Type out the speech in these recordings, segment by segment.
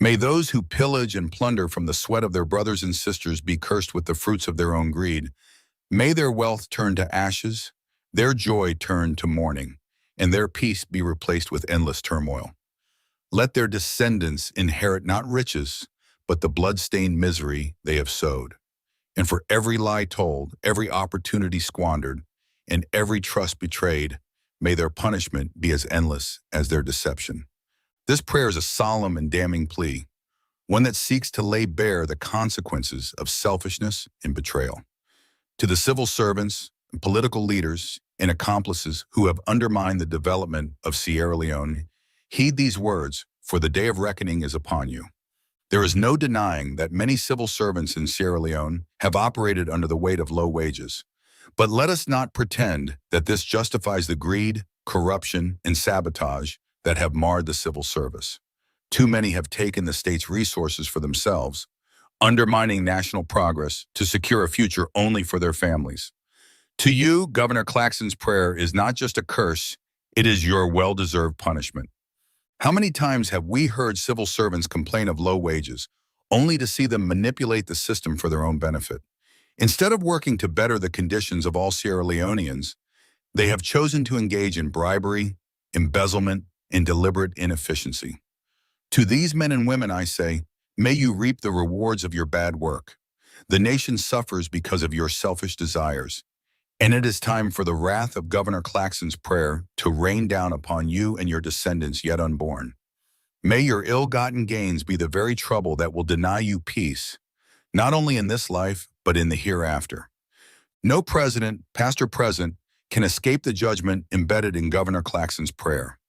May those who pillage and plunder from the sweat of their brothers and sisters be cursed with the fruits of their own greed. May their wealth turn to ashes, their joy turn to mourning, and their peace be replaced with endless turmoil. Let their descendants inherit not riches, but the blood-stained misery they have sowed. And for every lie told, every opportunity squandered, and every trust betrayed, may their punishment be as endless as their deception. This prayer is a solemn and damning plea, one that seeks to lay bare the consequences of selfishness and betrayal. To the civil servants, political leaders, and accomplices who have undermined the development of Sierra Leone, heed these words, for the day of reckoning is upon you. There is no denying that many civil servants in Sierra Leone have operated under the weight of low wages. But let us not pretend that this justifies the greed, corruption, and sabotage that have marred the civil service. Too many have taken the state's resources for themselves, undermining national progress to secure a future only for their families. To you, Governor Claxton's prayer is not just a curse, it is your well-deserved punishment. How many times have we heard civil servants complain of low wages, only to see them manipulate the system for their own benefit? Instead of working to better the conditions of all Sierra Leoneans, they have chosen to engage in bribery, embezzlement, and deliberate inefficiency. To these men and women I say, may you reap the rewards of your bad work. The nation suffers because of your selfish desires, and it is time for the wrath of Governor Claxton's prayer to rain down upon you and your descendants yet unborn. May your ill-gotten gains be the very trouble that will deny you peace, not only in this life, but in the hereafter. No president, past or present, can escape the judgment embedded in Governor Claxton's prayer.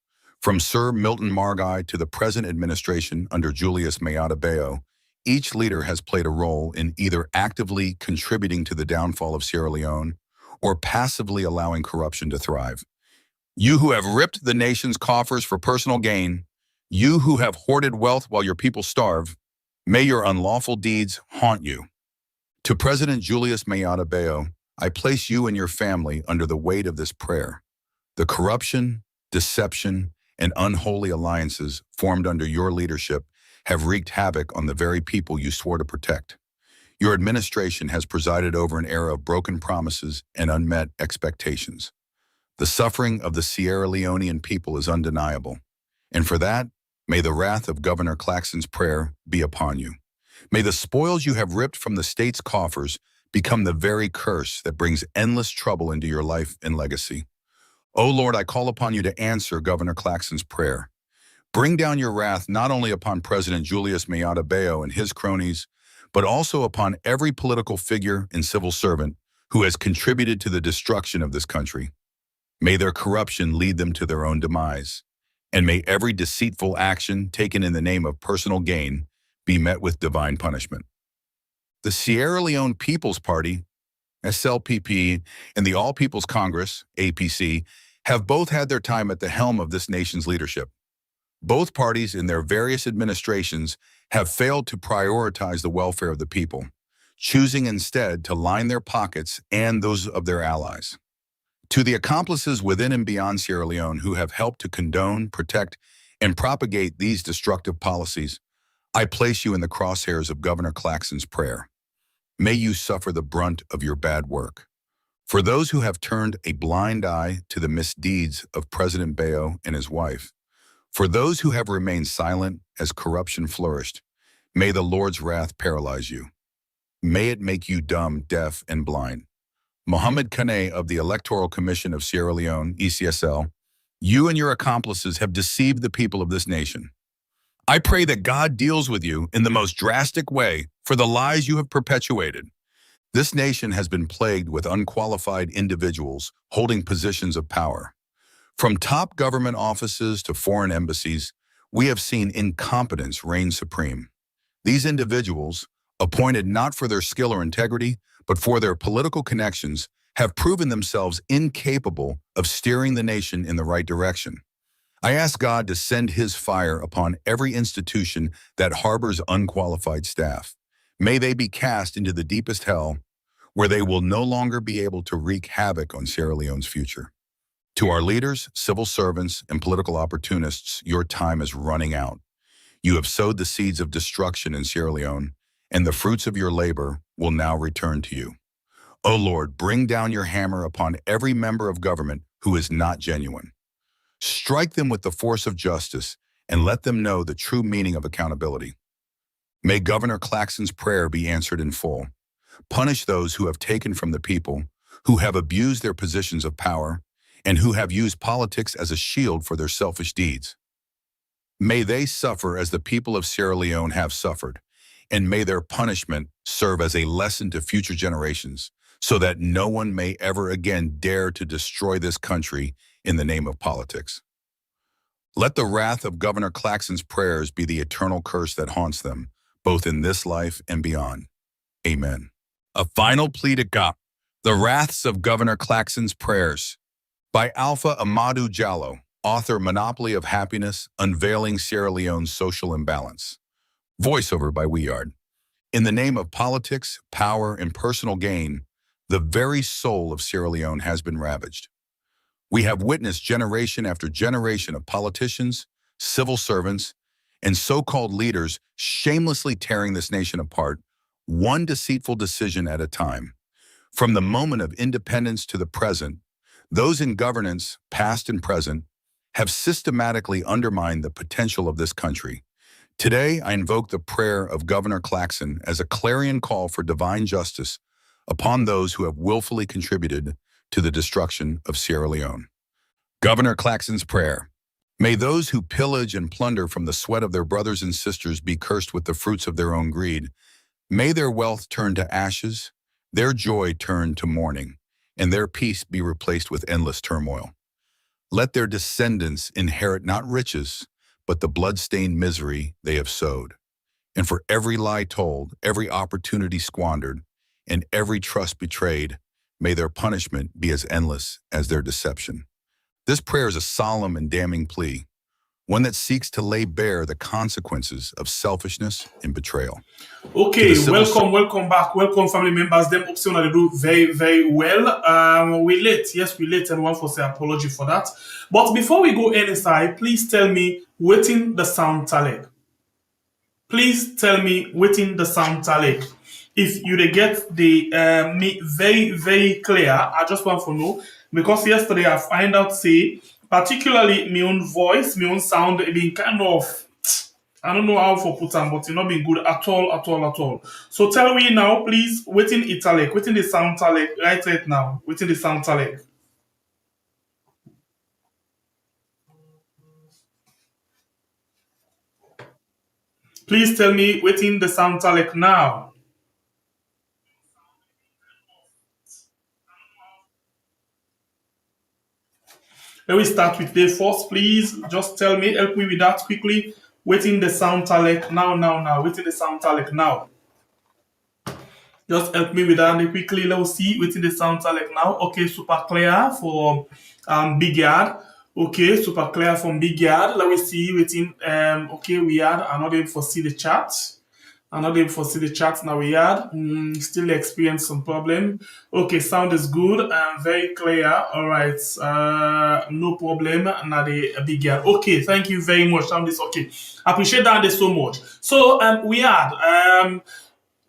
From Sir Milton Margai to the present administration under Julius Maada Bio, each leader has played a role in either actively contributing to the downfall of Sierra Leone or passively allowing corruption to thrive. You who have ripped the nation's coffers for personal gain, you who have hoarded wealth while your people starve, may your unlawful deeds haunt you. To President Julius Maada Bio, I place you and your family under the weight of this prayer. The corruption, deception, and unholy alliances formed under your leadership have wreaked havoc on the very people you swore to protect. Your administration has presided over an era of broken promises and unmet expectations. The suffering of the Sierra Leonean people is undeniable, and for that, may the wrath of Governor Claxton's prayer be upon you. May the spoils you have ripped from the state's coffers become the very curse that brings endless trouble into your life and legacy. O Lord, I call upon you to answer Governor Claxton's prayer. Bring down your wrath not only upon President Julius Maada Bio and his cronies, but also upon every political figure and civil servant who has contributed to the destruction of this country. May their corruption lead them to their own demise, and may every deceitful action taken in the name of personal gain be met with divine punishment. The Sierra Leone People's Party, SLPP, and the All People's Congress, APC, have both had their time at the helm of this nation's leadership. Both parties in their various administrations have failed to prioritize the welfare of the people, choosing instead to line their pockets and those of their allies. To the accomplices within and beyond Sierra Leone who have helped to condone, protect, and propagate these destructive policies, I place you in the crosshairs of Governor Claxton's prayer. May you suffer the brunt of your bad work. For those who have turned a blind eye to the misdeeds of President Bayo and his wife, for those who have remained silent as corruption flourished, may the Lord's wrath paralyze you. May it make you dumb, deaf, and blind. Mohammed Kane of the Electoral Commission of Sierra Leone, ECSL, you and your accomplices have deceived the people of this nation. I pray that God deals with you in the most drastic way for the lies you have perpetuated. This nation has been plagued with unqualified individuals holding positions of power. From top government offices to foreign embassies, we have seen incompetence reign supreme. These individuals, appointed not for their skill or integrity, but for their political connections, have proven themselves incapable of steering the nation in the right direction. I ask God to send his fire upon every institution that harbors unqualified staff. May they be cast into the deepest hell, where they will no longer be able to wreak havoc on Sierra Leone's future. To our leaders, civil servants, and political opportunists, your time is running out. You have sowed the seeds of destruction in Sierra Leone, and the fruits of your labor will now return to you. O Lord, bring down your hammer upon every member of government who is not genuine. Strike them with the force of justice and let them know the true meaning of accountability. May Governor Claxon's prayer be answered in full. Punish those who have taken from the people, who have abused their positions of power, and who have used politics as a shield for their selfish deeds. May they suffer as the people of Sierra Leone have suffered, and may their punishment serve as a lesson to future generations, so that no one may ever again dare to destroy this country in the name of politics. Let the wrath of Governor Claxon's prayers be the eternal curse that haunts them, both in this life and beyond. Amen. A final plea to God. The Wraths of Governor Claxon's Prayers by Alpha Amadou Diallo, author Monopoly of Happiness, Unveiling Sierra Leone's Social Imbalance. Voiceover by Weard. In the name of politics, power, and personal gain, the very soul of Sierra Leone has been ravaged. We have witnessed generation after generation of politicians, civil servants, and so-called leaders shamelessly tearing this nation apart, one deceitful decision at a time. From the moment of independence to the present, those in governance, past and present, have systematically undermined the potential of this country. Today, I invoke the prayer of Governor Claxon as a clarion call for divine justice upon those who have willfully contributed to the destruction of Sierra Leone. Governor Claxon's prayer. May those who pillage and plunder from the sweat of their brothers and sisters be cursed with the fruits of their own greed. May their wealth turn to ashes, their joy turn to mourning, and their peace be replaced with endless turmoil. Let their descendants inherit not riches, but the blood-stained misery they have sowed. And for every lie told, every opportunity squandered, and every trust betrayed, may their punishment be as endless as their deception. This prayer is a solemn and damning plea, one that seeks to lay bare the consequences of selfishness and betrayal. Okay, welcome back. Welcome, family members. Them option they do very, very well. We late. Yes, we late, and one for say apology for that. But before we go inside, please tell me waiting the sound talek. Please tell me waiting the sound talek. If you dey get the me very, very clear, I just want to know, because yesterday I find out say, particularly my own voice, my own sound, it been kind of, I don't know how for put on, but it not been good at all. So tell me now, please, waiting italic, waiting the sound talek, right now, waiting the sound talek. Please tell me waiting the sound talek now. Let me start with the first, please. Just tell me, help me with that quickly. Waiting the sound talek now. Waiting the sound talek now. Just help me with that quickly. Let's see. Waiting the sound talek now. Okay, super clear for Big Yard. Okay, super clear from Big Yard. Let me see. Waiting. Okay, we had. I'm not able to see the chat. Now we had. Still experience some problem. Okay, sound is good and very clear. All right, no problem. Now the Big Yard. Okay, thank you very much. Sound is okay. Appreciate that so much. So we had.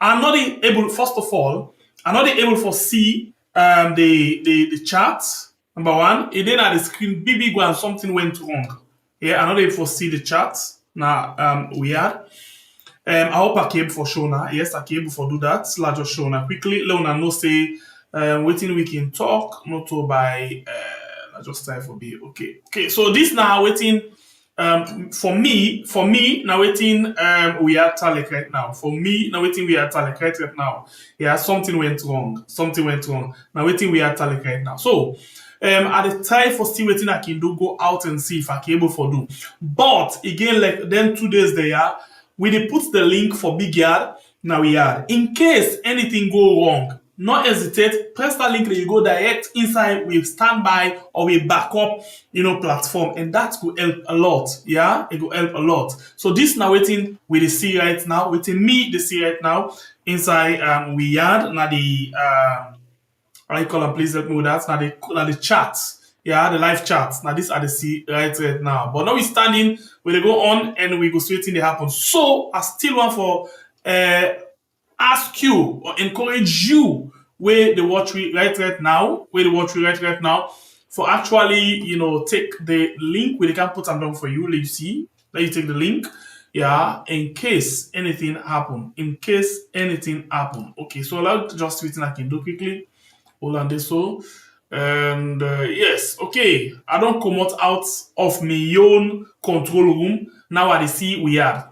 I'm not able. First of all, I'm not able to see the chat. Number one, and then at the screen, big one, something went wrong. Yeah, I'm not able to see the chat. Now we had. I hope I came for show now. Yes, I came for do that. Let's just show now quickly. Leona no say waiting we can talk. Not to by let's just try for be okay. Okay, so this now waiting for me now waiting we are talek right now. For me now waiting we are talek right now. Yeah, something went wrong. Now waiting we are talek right now. So at the time for still waiting I can do go out and see if I can able for do. But again, like then 2 days there. We dey put the link for Big Yard now we are. In case anything go wrong, not hesitate, press that link that you go direct inside with standby or with backup, platform, and that could help a lot. Yeah, it will help a lot. So this now waiting we dey see right now, waiting me they see right now inside we yard now the I call them please help me with that. Now the chat. Yeah, the live chats. Now these are the see right now. But now we standing, we go on and we go straight in the happen. So I still want for ask you or encourage you where the watch right now, where the watch right now, for actually, take the link where they can put them down for you. Let you see. Let you take the link. Yeah, in case anything happen. In case anything happen. Okay, so I'll just written I can do quickly. Hold on this so. And yes, okay. I don't come out of my own control room. Now I see we are.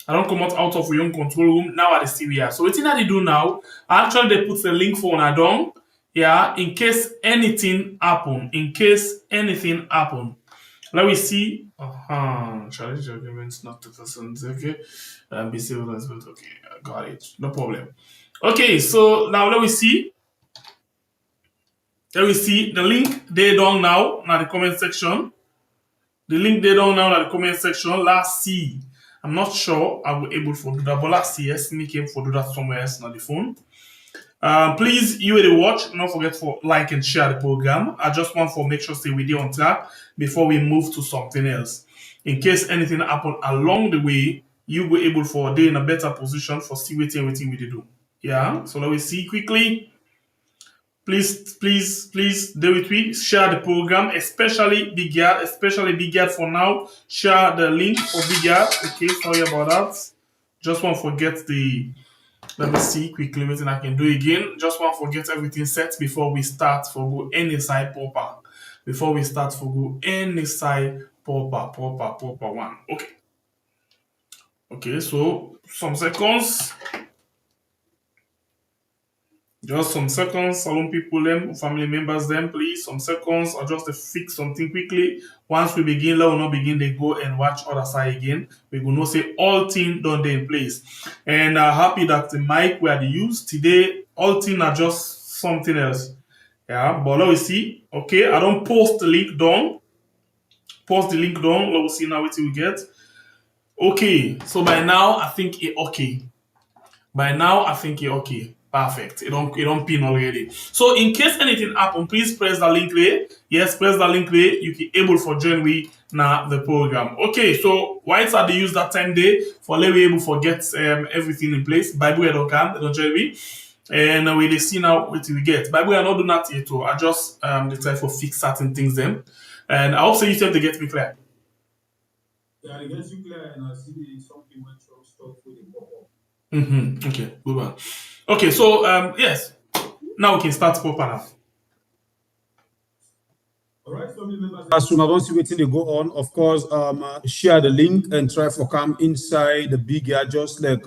I don't come out of your own control room. Now I see we are. So what they do now, actually they put the link for on down. Yeah, in case anything happen. In case anything happen. Let me see. Challenge arguments not to persons. Okay. Be civil as well. Okay, I got it. No problem. Okay, so now let me see. Let me see the link they down now in the comment section. The link they down now in the comment section. Let's see. I'm not sure I will able to do that, but let's see. Yes, me came for do that somewhere else on the phone. Please, you will watch. Don't forget for like and share the program. I just want to make sure stay with you on track before we move to something else. In case anything happen along the way, you will able for day in a better position for see waiting we do. Yeah. So let me see quickly. Please, do with me. Share the program, especially Big Yard for now. Share the link for Big Yard. Okay, sorry about that. Just won't forget the. Let me see quickly what I can do again. Just won't forget everything set before we start for go any side popper. Before we start for go any side popper one. Okay. Okay, so some seconds. Just some seconds, salon people, them, family members, them, please. Some seconds, or just to fix something quickly. Once we begin, let us not begin, they go and watch other side again. We will not say all things done there in place. And happy that the mic we had used today, all things are just something else. Yeah, but let us see. Okay, I don't post the link down. Post the link down. Let us see now what we get. Okay, so by now I think it okay. By now, I think you're okay. Perfect. You don't pin already. So in case anything happen, please press the link there. Yes, press the link there. You can able for join we now the program. Okay, so why are they use that time there for let we able for get everything in place? Bible don't can, don't join me. And we see now what we get. Bible are not doing that yet too. I just the try for fix certain things them. And I hope so you said they get me clear. Yeah, I get you clear and I see something went wrong stuff with the pop-up. Okay, good one. Okay, so yes, now we can start proper now. All right, family members. As soon as I don't see waiting they go on, of course, share the link and try for come inside the big yard, just like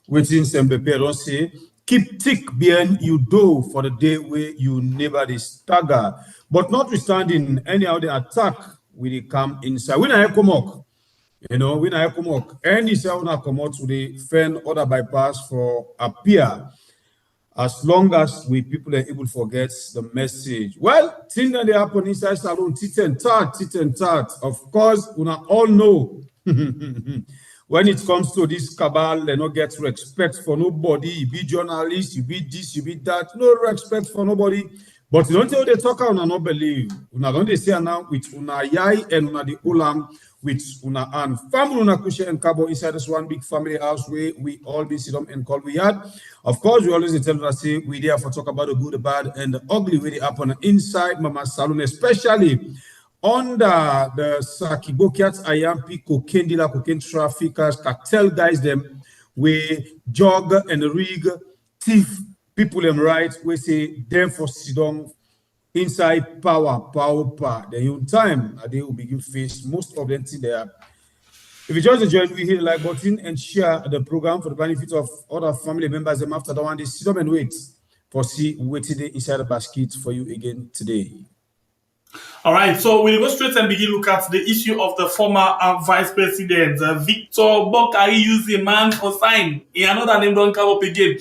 waiting some prepare. Don't say keep tick behind you do for the day where you never stagger, but notwithstanding any other attack will come inside. When I come up. When I come up, any cell now come out to the fan order bypass for appear as long as we people are able to forget the message. Well, things that they happen inside salon, tit and tat. Of course, we all know when it comes to this cabal, they don't get respect for nobody. You be journalist, you be this, you be that, no respect for nobody. But you don't tell the talker, una not believe. Una don't they say now with una yai and una the ulam with una and family una kushe and kabo inside this one big family house where we all be sit up and call we had. Of course, we always tell us say we there for talk about the good, the bad, and the ugly way they happen inside Mama Salon, especially under the Sakibokiat Ayampi cocaine dealer, cocaine traffickers, cartel guys them we jog and rig thief people them right we say them for sit down inside power. The own time they will begin face most of them there. If you just enjoy, we hit the like button and share the program for the benefit of other family members. Them after the one they sit up and wait for see waiting inside the basket for you again today. All right, so we'll go straight and begin look at the issue of the former vice president Victor Bokari used a man for sign. Another name don't come up again.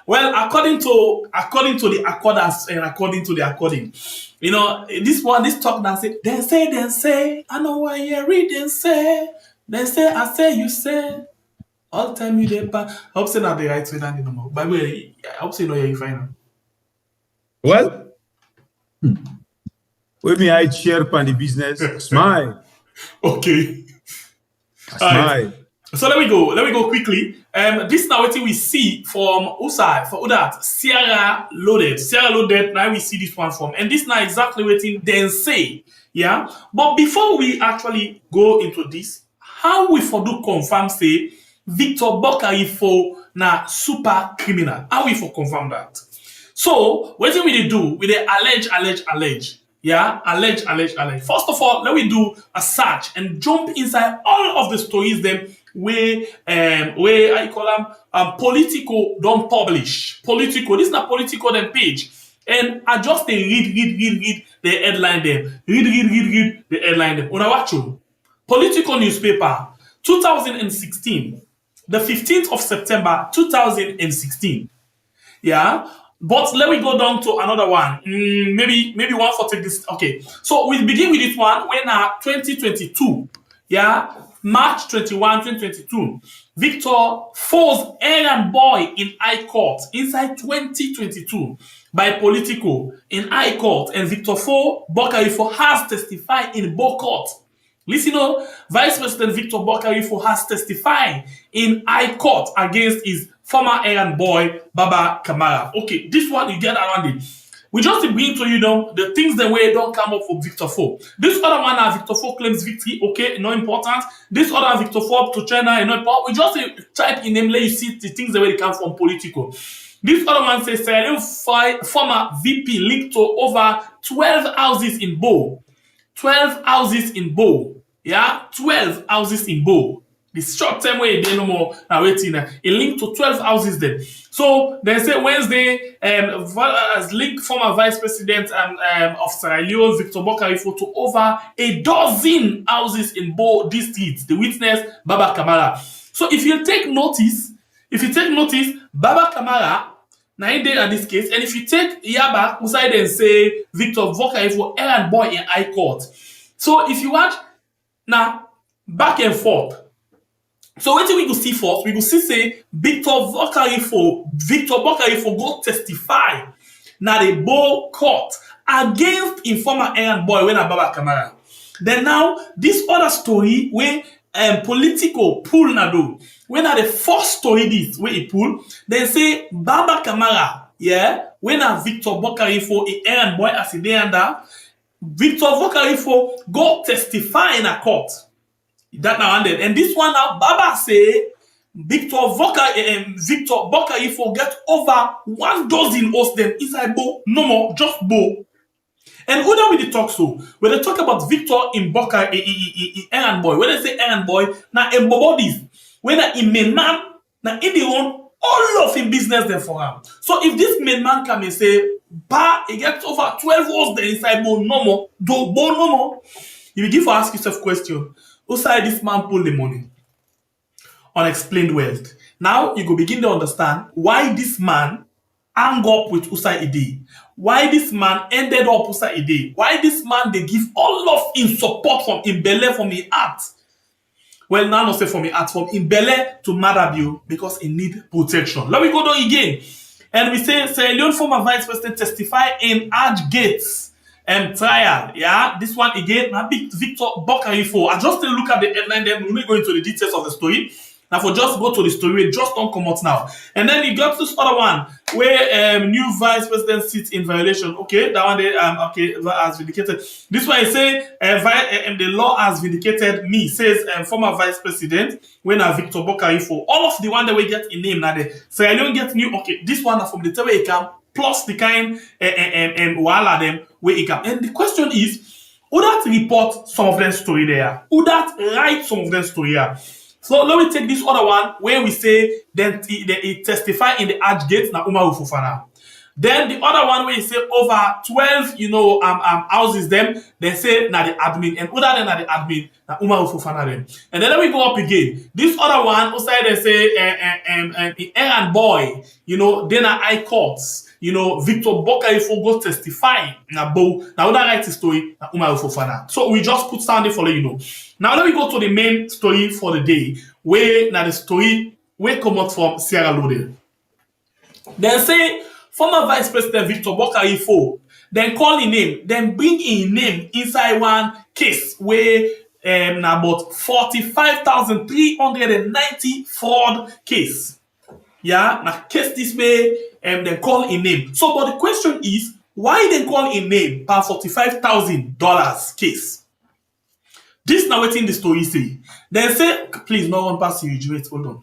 Well, according to the accordance and according to the according, this talk that say, I know why you read and say, I say, you say, all time you there, but I hope say not the right way than anymore. By the way, I hope say no you find. Well. When me I share pan the business, smile. Okay. Smile. Alright. So let me go quickly. This now what we see from Usai for that Sierra Loaded. Now we see this one from, and this now exactly what then say, yeah. But before we actually go into this, how we for do confirm say Victor Bokari for na super criminal? How we for confirm that? So what we dey do? We dey allege. Yeah, allege. First of all, let me do a search and jump inside all of the stories them where I call them Politico don't publish. Politico, this is not Politico them page. And I just dey read the headline them. Read the headline them. Una watch you. Politico newspaper, 2016, the 15th of September, 2016. Yeah. But let me go down to another one. Maybe one for take this. Okay. So we begin with this one when 2022. Yeah. March 21, 2022. Victor falls errand boy in High Court inside 2022 by Politico in High Court, and Victor Bokarifo has testified in both court. Listen, Vice President Victor Bokarifo has testified in High Court against his former errand boy, Baba Kamara. Okay, this one you get around it. We just bring to you the things that way don't come up for Victor Fo. This other one, Victor Fo claims victory. Okay, not important. This other Victor Fo to China, not important. We just type in name, let you see the things that way they come from Politico. This other one says former VP linked to over 12 houses in Bo. 12 houses in Bo. Yeah, 12 houses in Bo. The short term way they no more now waiting. A link to 12 houses there. So they say Wednesday, as linked former Vice President of Sierra Leone, Victor Bokarifo, to over a dozen houses in Bo district. The witness Baba Kamara. So if you take notice, Baba Kamara. Now in this case, and if you take Yaba, Usai then say Victor Bokarifo errand boy in High Court. So if you watch now back and forth. So what we go see first? We go see say Victor Bokarifo go testify now the Bo court against informer errand boy when Baba Kamara. Then now this other story where Politico pull na do. When the first story this where he pull, they say Baba Kamara, yeah, when Victor Bokarifo a errand boy as he dey under, Victor Bokarifo go testify in a court. That now and this one now Baba say Victor Bokarifo get over 1 dozen hosts them inside Bo, no more, just Bo. And who don't we talk so? When they talk about Victor in Boka, errand boy, when they say errand boy, now a bodies, when a main man, now in the own all of his business there for him. So if this main man come and say, he gets over 12 hours there inside Bo, no more, Bo no more. You begin to ask yourself question, who side this man pull the money? Unexplained wealth. Now you go begin to understand why this man hang up with Usai Ide. Why this man ended up Usai Ide. Why this man they give all of his support from Imbele from his heart. Well, now not say from his heart, from Imbele to Madabio because he need protection. Let me go down again. And we say Sierra Leone former Vice President testify in Arch Gates trial. Yeah, this one again, now Victor Bokarifo. I just look at the headline, then we'll go into the details of the story. Now for just go to the story, just don't come out now. And then you got this other one where new vice president sits in violation. Okay, that one they has vindicated. This one I say the law has vindicated me, says former vice president when Victor Bokarifo. All of the one that we get in name now the Sierra Leone get new. Okay, this one from the table it come plus the kind wala them where it come. And the question is, who that report some of them story there? Who that write some of them story here? So let me take this other one where we say then he testify in the Arch Gate na Umar Fofana. Then the other one where he say over 12 houses them, they say na the admin, and other than the admin na Umar Fofana them. And then let me go up again. This other one outside they say errand boy, then na high courts. Victor Bokarifo go testify na Bo. Now that write the story na Umar Fofana. So we just put down there for you know. Now let me go to the main story for the day, where now the story where come out from Sierra Leone. They say former Vice President Victor Bokarifo then call in name, then bring in name inside one case where about 45,390 fraud case. Yeah, now case this way, then call in name. So, but the question is, why then call in name per $45,000 case? This now waiting the story say. Then say, please, no one pass you. Wait, hold on.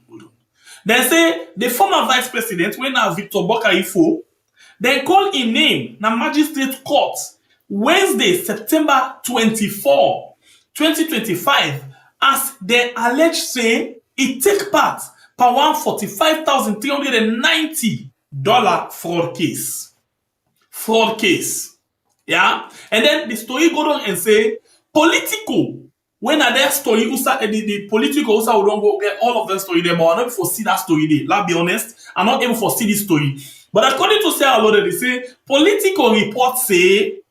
Then say the former vice president, when now Victor Bokarifo, then call in name na magistrate court Wednesday, September 24, 2025, as they allege say it take part per $145,390 fraud case. Fraud case. Yeah? And then the story go on and say, Politico, when are their story, the Politico also will don't go get all of their story there, but I'm not foresee that story there. Let's be honest, I'm not able to foresee this story. But according to say a lot of they say, Politico reports say,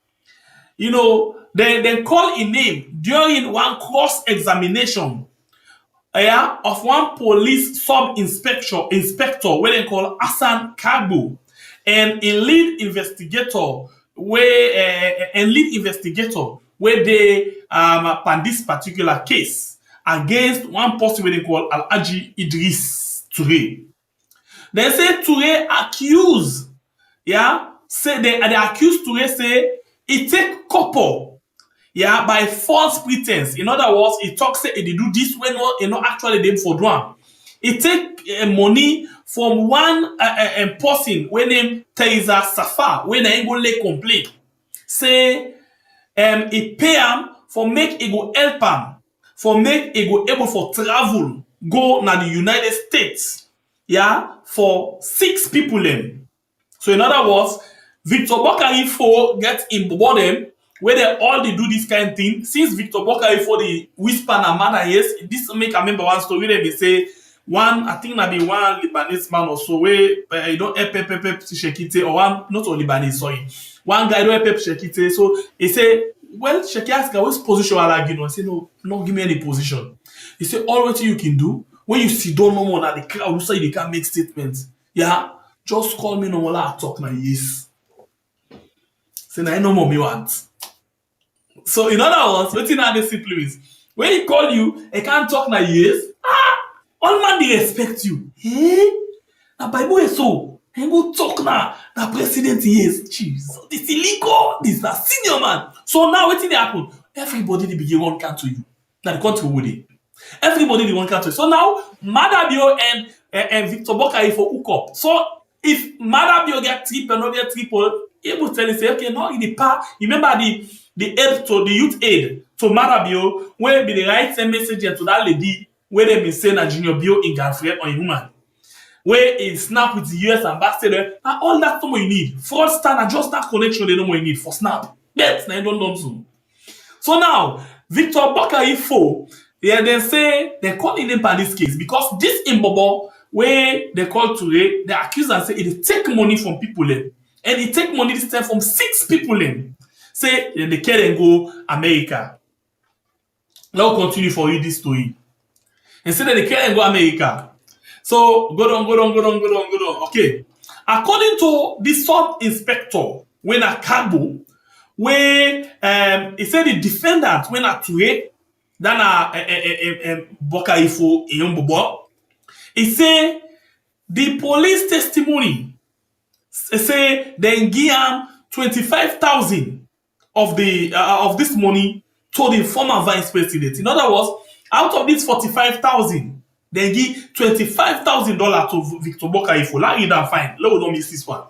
you know, they call in name during one cross-examination of one police inspector where they call Hassan Kagbo, and a lead investigator where they on this particular case against one person where they call Al-Aji Idris Touré. They say Touré accused, say they accused Touré say he take couple, by false pretense. In other words, he talk say he do this when actually them for one. He take money from one person when named Teresa Safa when they go lay complaint. Say he pay him for make he go help him, for make he go able for travel go na the United States, for 6 people them. So in other words, Victor Bokarifo get in them where they all they do this kind of thing. Since Victor Bokarifo the whisper na man yes, this make I remember one story where they say one, I think maybe one Lebanese man or so where you don't help Shekite, or one not only Lebanese, sorry. One guy don't help Shekite, so he say, well, Sheki ask which position I like, I say no, give me any position. He say all what you can do when you see don't know more that the crowd say they can make statements. Yeah, just call me no more I talk na yes. Say na no more me want. So in other words, what in other simply is when he call you, he can't talk na yes. All man they respect you. Na Bible is so. He go talk na president yes. Jesus, this illegal. This na senior man. So now what did happen? Everybody they begin one count to you. Now the country with it. Everybody they one count to you. So now Madabio and Victor Bokarifo hook up. So if Madabio get triple, not get triple, he will tell you say okay, no, in the part. Remember the aid to the youth aid to Madabio where be the right same message to that lady. Where they been saying a junior bio in girlfriend or a woman, where it snap with the US ambassador, and all that more you need. Fraudster and just that connection they know more you need for snap. That's not don't so. So now Victor Bokarifo, they say they call in them by this case because this imbobo where they call today, the accused and say it take money from people and it take money this time from 6 people say they care and go America. Now continue for you this story. Instead they can't go America. So go on. Okay. According to the sub-inspector, when a Kagbo, where he said the defendant when a Touré, then a Bokarifo Iyombobo, he say the police testimony say they give him 25,000 of this money to the former vice president. In other words, out of this 45,000, they give $25,000 to Victor Bokarifo. Let me fine. Let me don't miss this one.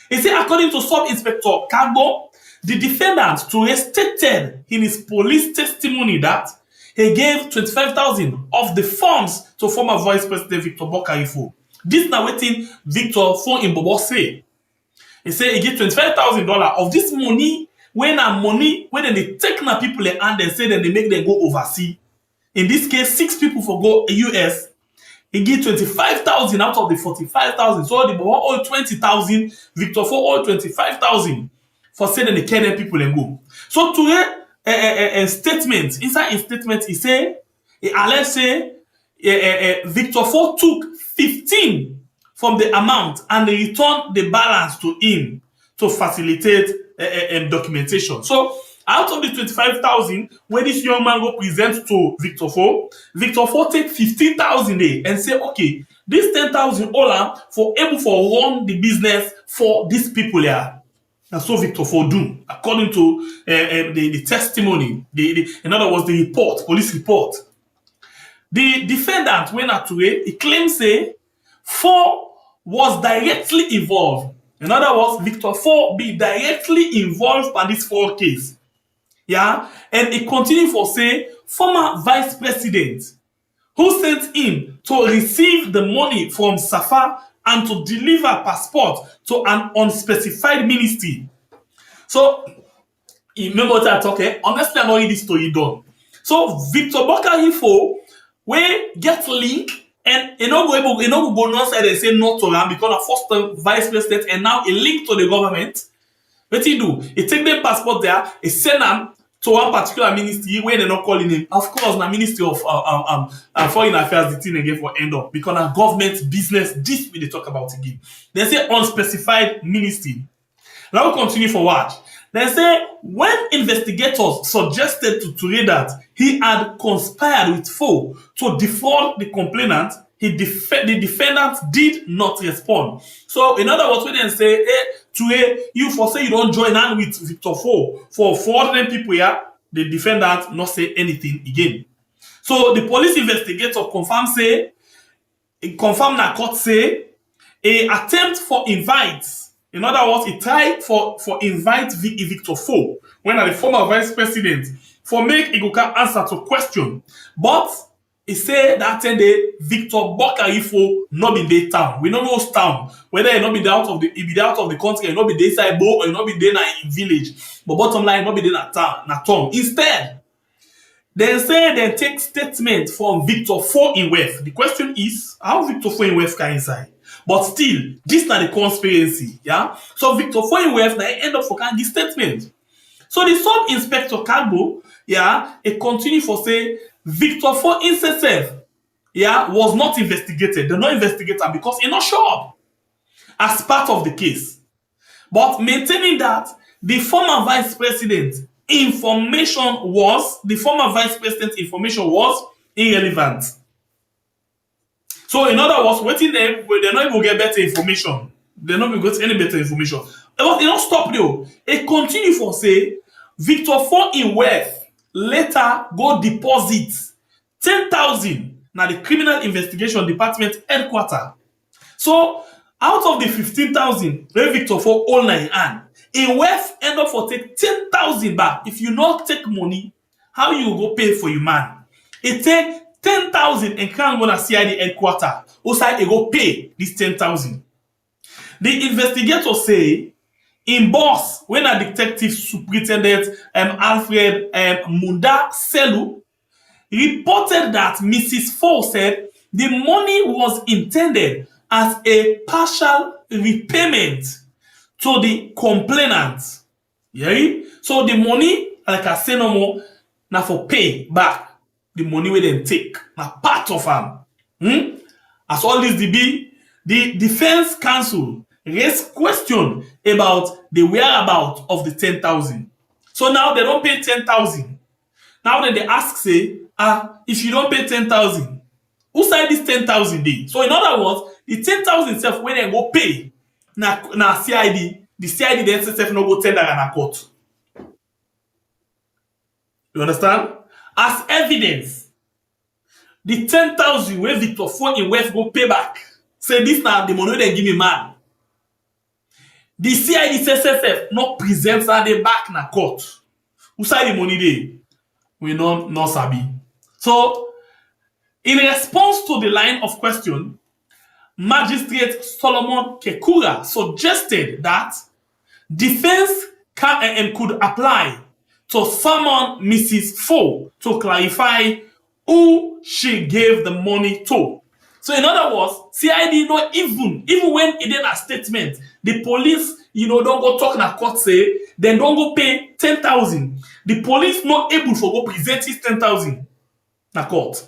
He said, according to Sub-Inspector Kagbo, the defendant Touré stated in his police testimony that he gave 25,000 of the funds to former Vice President Victor Bokarifo. This now waiting Victor Fon Imbobo say. He said he gave $25,000 of this money when they take na people and they say that they make them go overseas. In this case, 6 people for go US. He give 25,000 out of the 45,000. So the boy all 20,000. Victor for all 25,000 for saying the Kenyan people and go. So to a statement inside his statement, he say, let's say, Victor for took 15 from the amount and they returned the balance to him to facilitate documentation. So out of the 25,000, when this young man go present to Victor Fo take 15,000 and say, okay, this 10,000 all for able for run the business for these people here. And so Victor Fo do, according to the testimony, in other words, the report, police report. The defendant, when Ature, he claims say Fo was directly involved. In other words, Victor Fo be directly involved in this 4 case. Yeah, and he continued for say former vice president who sent him to receive the money from Safa and to deliver passport to an unspecified ministry. So, remember what I talk, honestly, I know this story done. So, Victor Bokarifo, we get link, and you know go outside and say no to him because of first time vice president, and now a link to the government. What he do? He take the passport there, he send them to one particular ministry where they're not calling him. Of course, the Ministry of Foreign Affairs, the thing again for end up because of government business. This we they talk about again. They say unspecified ministry. Now we continue for what? They say when investigators suggested to Toure that he had conspired with Fo to defraud the complainant, the defendant did not respond. So, in other words, when they say, hey, Toure, you for say you don't join hand with Victor Fo for 400 people here, the defendant not say anything again. So, the police investigator confirm na court say, a attempt for invites. In other words, he tried for invite Victor Fo, when the former vice president, for make Iguka answer to question. But he said that day Victor Bokarifo not be the town. We don't know his town. Whether he not be out of the country, he not be the inside Bo, or he not be there in village. But bottom line, not be there na town. Instead, they say they take statement from Victor Fo in West. The question is, how Victor Fo in West can inside? But still, this is not the conspiracy, yeah? So Victor Fo in West, they end up for this statement. So the sub-inspector Kagbo, yeah, it continue for say, Victor Fo himself, yeah, was not investigated. They not investigate him because he not show up as part of the case. But maintaining that the former vice president information was irrelevant. So in other words, waiting them, they're not even get better information. They're not even get any better information. But they don't stop though. It continue for say, Victor Fo in wealth later go deposit 10,000 now the criminal investigation department headquarter. So out of the 15,000, where Victor Fo all in hand, in wealth end up for take 10,000 back. If you not take money, how you go pay for your man? It take 10,000 and can't go to CID headquarter. Also, he go pay this 10,000. The investigator say, in boss, when a detective superintendent Alfred Munda Selu reported that Mrs. Fo said the money was intended as a partial repayment to the complainant. Yeah? So the money, like I say no more, now for pay back the money we then take. Now part of them. As all this the defense counsel raised question about the whereabouts of the 10,000. So now they don't pay 10,000. Now then they ask say, if you don't pay 10,000, who side this 10,000 day? So in other words, the 10,000 itself when they go pay na CID, the CID then itself no go tender and a court. You understand? As evidence, the 10,000 where Victor Fo in West go pay back. Say this now the money they give me man. The CID SSF not presents that they back na court. Who side the money they? We no sabi. So, in response to the line of question, Magistrate Solomon Kekura suggested that defense could apply to summon Mrs. Fo to clarify who she gave the money to. So in other words, CID not even when it did a statement, the police, don't go talk na court say, then don't go pay 10,000. The police not able to go present his 10,000 na court.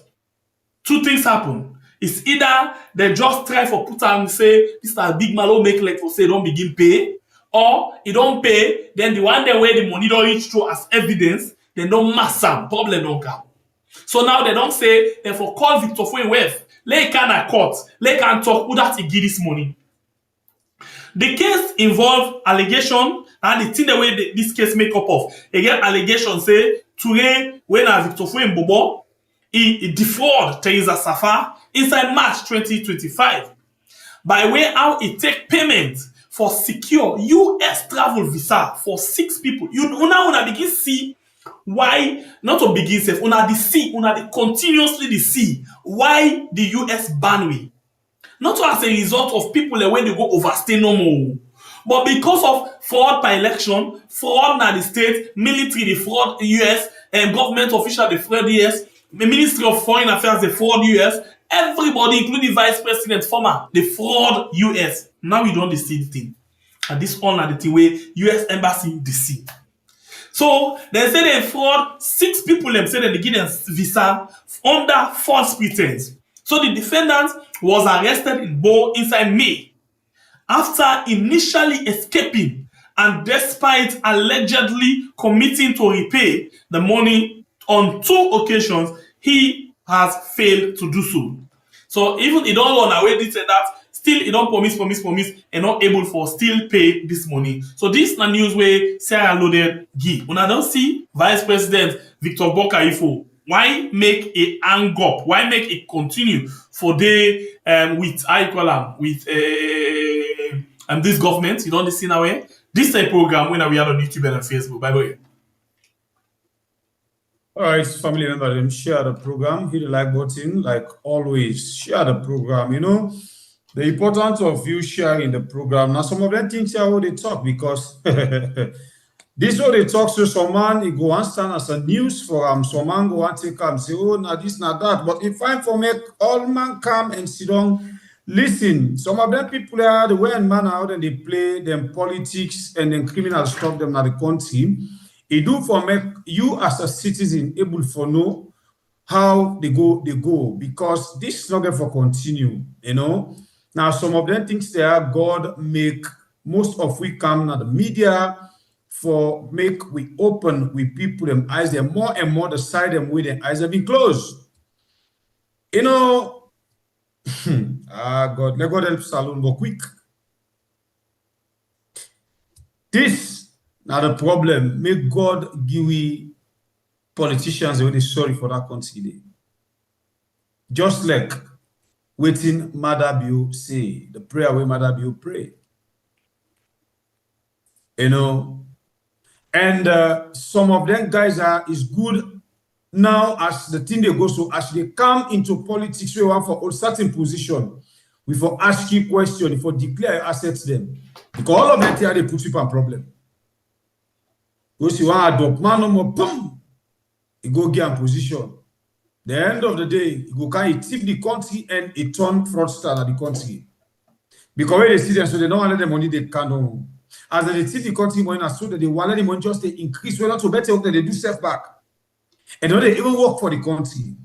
Two things happen. It's either they just try for put and say, this is a big malo make like for say don't begin pay, or he don't pay, then the one day where the money don't reach through as evidence, they don't mass am, problem don't come. So now they don't say, therefore call Victor Foy Wef, lay can at court, lay can talk who that he give this money. The case involve allegation, and the thing the way this case make up of. Again, allegation say, Toure, when Victor Foy Mbobo, he defraud Teresa Safa inside March 2025 by way how he take payment for secure US travel visa for 6 people. Una begin see why, not to begin safe, una continuously the see why the US ban we. Not as a result of people when they go overstay no more, but because of fraud by election, fraud na the state, military, the fraud US, and government official, the fraud US, the Ministry of Foreign Affairs, the fraud US, everybody, including Vice President, former, the fraud US. Now we don't see the thing. And this one are the thing where US Embassy deceive. So they say they fraud 6 people, them say they give them visa under false pretense. So the defendant was arrested in Bo inside May after initially escaping and despite allegedly committing to repay the money on 2 occasions, he has failed to do so. So even he don't run away, this and that, still he don't promise, and not able for still pay this money. So this na news where Sarah Loaded give. When I don't see Vice President Victor Bokaifo, why make a hang up? Why make it continue for the with I call them with this government? You don't see now where this is a program when we are on YouTube and on Facebook. By the way. All right, family members, share the program, hit the like button, like always. Share the program. You know the importance of you sharing the program. Now, some of them things are how they talk because. This way they talk to some man, he go and stand as a news for some man go and take and say, oh, now this, now that. But if I for make all man come and sit down, listen, some of them people are the way and man out and they play them politics and then criminal stuff them at the country. It do for make you as a citizen able for know how they go, because this is not going to continue, you know. Now, some of them things there, God make most of we come now the media, for make we open with people them eyes, them more and more the side them with their eyes have been closed. You know, God, let God help Salon go quick. This not the problem. Make God give we politicians really sorry for that country. Just like waiting Mother Bill say, the prayer where Mother Bill pray. You know. And some of them guys is good now as the thing they go. So as they come into politics, we want for a certain position, we for ask you question, for declare assets them. Because all of that here, they put you on problem. Because you want to adopt man no more, boom, you go get a position. The end of the day, you go can tip the country and it turn fraudster at the country. Because when they see them, so they don't want to let the money they can. As they see the country money, so that they want the money just they increase, well, not to better that they do self back. And then they even work for the country.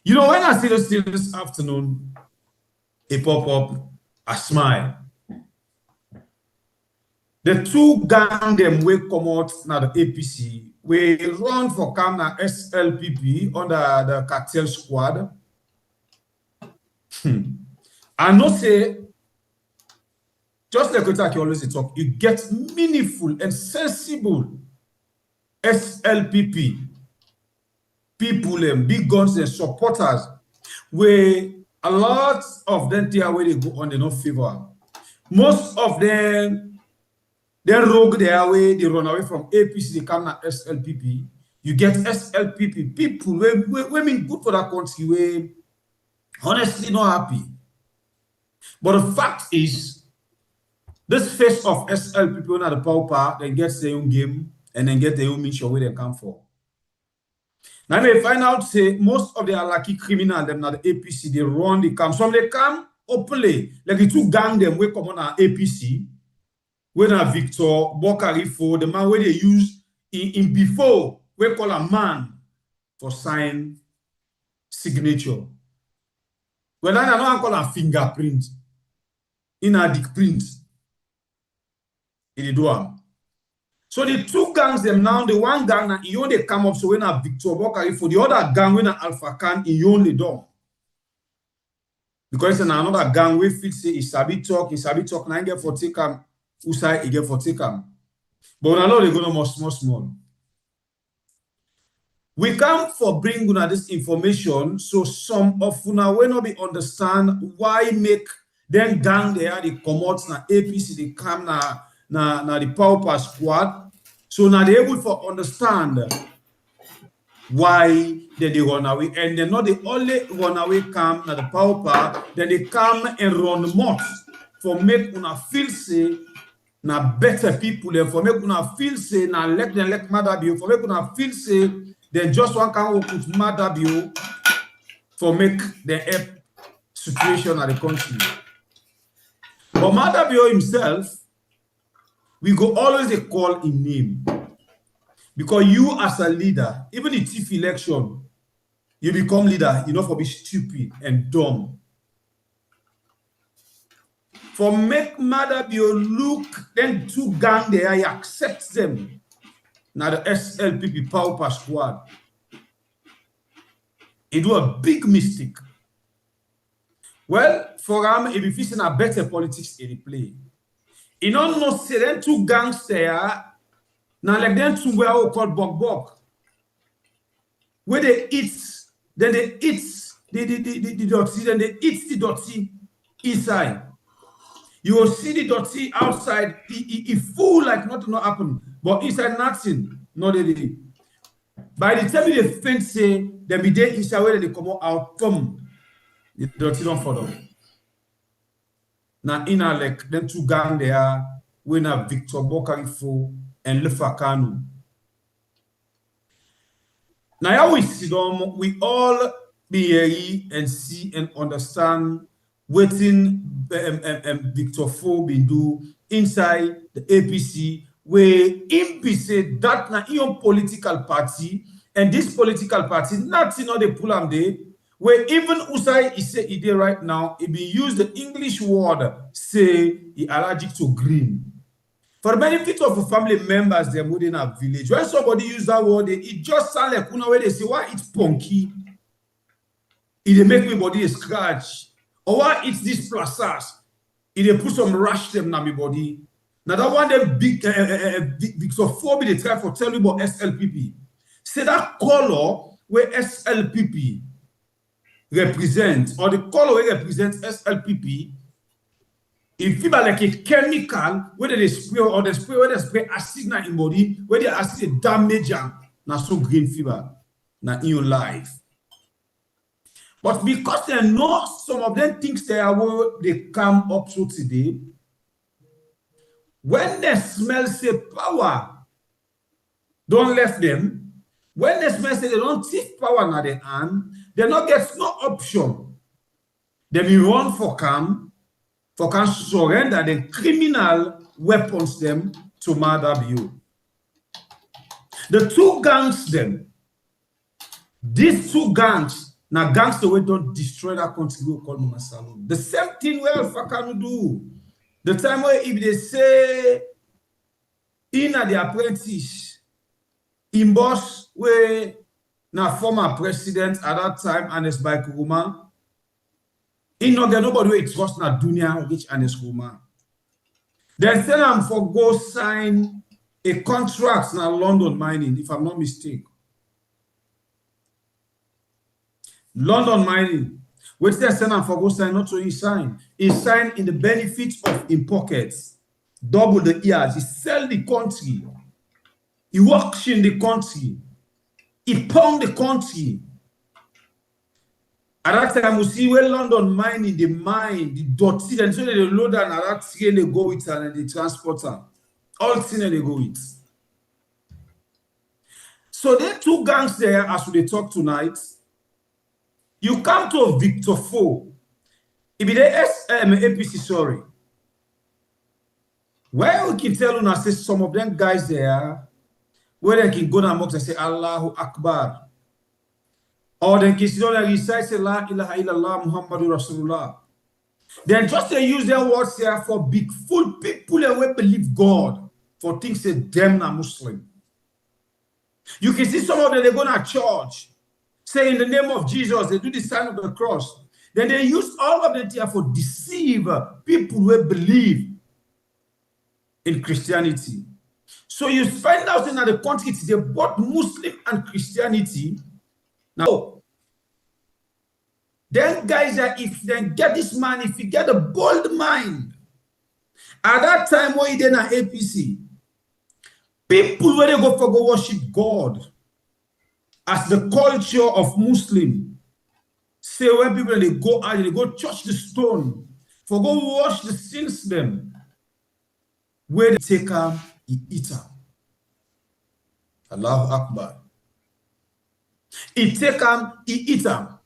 You know, when I see this afternoon, a pop up, a smile. The 2 gang them will come out now the APC, we run for Kamna SLPP under the cartel squad. I know say, just like Otaki always talk, you get meaningful and sensible SLPP people and big guns and supporters where a lot of them there where they go on, they no favor. Most of them, they rogue their way, they run away from APC, they come to SLPP. You get SLPP people we mean good for that country, we honestly not happy. But the fact is, this face of SLPP when the power, then get their own game and then get their own mission where they come for. Now they find out say most of the lucky criminal them now the APC they run the camp. Some they come openly, like the 2 gang them we come on our APC, when a Victor Bokarifo, the man where they use in before we call a man for sign signature. Well, I don't call a fingerprint in a dick print. in the Duam. So the two gangs them now, the one gang na Iyon they come up so when a Victor Bokari for the other gang when a Alpha Khan Iyon they do. Because it's another gang we feel say Isabi talk, na get for take him, Usai he get for take him. But when I know they go no small. We come for bring una this information so some of una will not be understand why make them gang they are the commot na APC they come na the power squad. So now they able for understand why they run away. And they're not the only run away come na the power, then they come and run more for make una feel say na better people and for make una feel say na let them let Madabio, for make una feel say then just one can put Madabio for make the help situation at the country. But Madabio himself, we go always they call in name. Because you as a leader, even the chief election, you become leader, you know, for be stupid and dumb. For make Madabio look, then two gang there, I accept them. Now the SLPP power squad. It do a big mistake. Well, for him, if he's in a better politics in the play. You don't know, say them two gangs there, now like them two were all called bok. Where they eat, then they eat the dirty, then they eat the dirty inside. You will see the dirty outside, it full like nothing not happen. But inside nothing, no they did. By the time they faint say, they be there inside where they come out from the dirty don't follow. Now in a like them two gang there, we have Victor Bokarifo and Lefa Kanu. Now we see them, we all be here and see and understand waiting Victor Fo been do inside the APC, where MP say that na your political party, and this political party, nothing they pull am there, where even Usai he say he there right now, he be use the English word, say he allergic to green. For the benefit of the family members, they're moving a village. When somebody use that word, it just sound like una where they say, why it's punky? It make me body a scratch. Or why it's this process? It put some rush them na me body. Now that one them big Victophobia they try for tell you about SLPP. Say that color where SLPP represents, or the color where represents SLPP, it feel like a chemical where they spray or they spray where they spray acid na in body, where the acid damage na so green fever na in your life. But because they know some of them things they are where they come up to today, when they smell say power, don't left them. When they smell say they don't take power in their hand, they not get no option. They be run for can surrender the criminal weapons them to murder you. The two gangs them, these two gangs, now gangs the way don't destroy that country we call Mama Salon. The same thing where Alpha can do. The time where if they say in the apprentice, in boss where now former president at that time, Anes by Kuruma, in no get nobody where it trust na dunya which Anes Kuruma. Then tell them for go sign a contract na London mining, if I'm not mistaken. London mining, which they send for go sign, not so he sign. He sign in the benefit of in pockets, double the years. He sell the country, he works in the country, he pound the country. At that time, we see where London mining, the mine, the dirty, and so they load and at that train they go with and the transporter. All things they go with. So there are two gangs there as we talk tonight. You come to Victor Fo. It be the APC, sorry. Where we can tell you now, say some of them guys there, where they can go down and say Allahu Akbar. Or they can sit down and recite say La ilaha illallah Muhammadur Rasulullah. Then just they use their words here for big full people and we believe God. for things that them are Muslim. You can see some of them, they go to church, say in the name of Jesus, they do the sign of the cross. Then they use all of them here for deceive people who believe in Christianity. So you find out in the country, they both Muslim and Christianity. Now, then guys, if they get this man, if you get a bold mind, at that time when he did an APC, people where they go for go worship God as the culture of Muslim. Say when people they go out, they go touch the stone, for go wash the sins them. Where they take them, he eat them. Allahu Akbar. He take them, he eat them.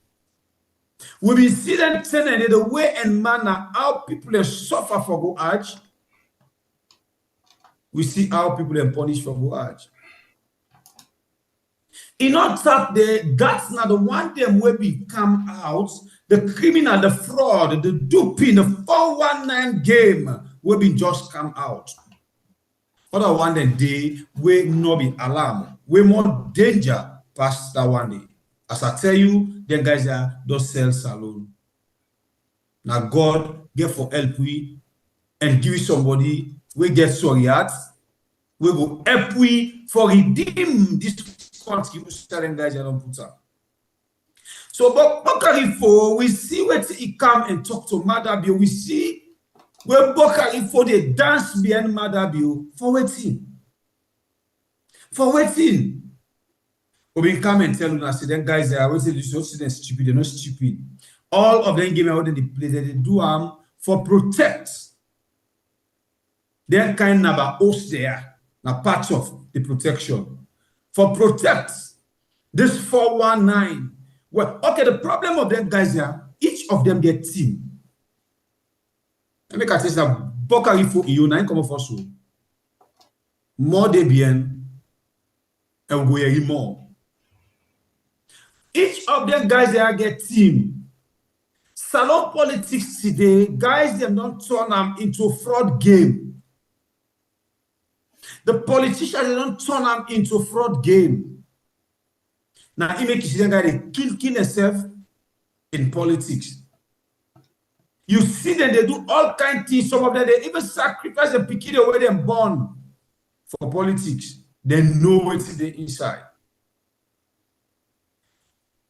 We will see them telling the way and manner how people suffer for go Hajj. We see how people are punished for go Hajj. In not that that's not the one them will be come out, the criminal, the fraud, the duping, the 419 game will be just come out. Other one then day will not be alarm, way more danger past that one day. As I tell you, them guys are don't sell salon. Now God get for help we and give somebody we get sorry at, we go help we for redeem this country who's telling guys I don't put up. So but Bokarifo, we see where he come and talk to Madabio. We see where Bokarifo they dance behind Madabio for waiting. For waiting. We come and tell us, then guys, they are always stupid, they're not stupid. All of them give me out in the place that they do for protect. They're kind of a host there, now part of the protection. For protect this 419. Well, okay, the problem of them guys here, each of them get team. Let me say that Bokarifo you nine come for so. More de bien and we more. Each of them guys they get team. Salon politics today, guys, them don't turn them into a fraud game. The politicians they don't turn them into a fraud game. Now, he make you guy they kill themselves in politics. You see them, they do all kinds of things. Some of them they even sacrifice the pikin the way they're born for politics. They know what's the inside.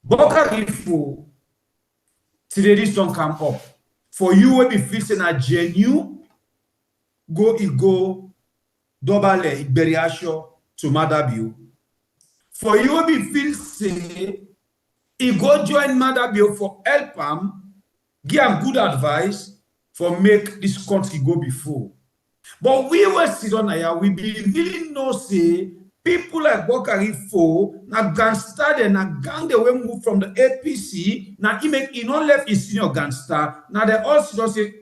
Bokarifo, today this don't come up. For you, when you feel saying a genuine, go double beriasho to Madabio. For you, when you feel say, he go join Madabio for help him, give him good advice for make this country go before. But we will sit on here, we really know say, people like Bokarifo, na gangster, they na gang they will move from the APC, na he not left his senior gangster, now they also just say,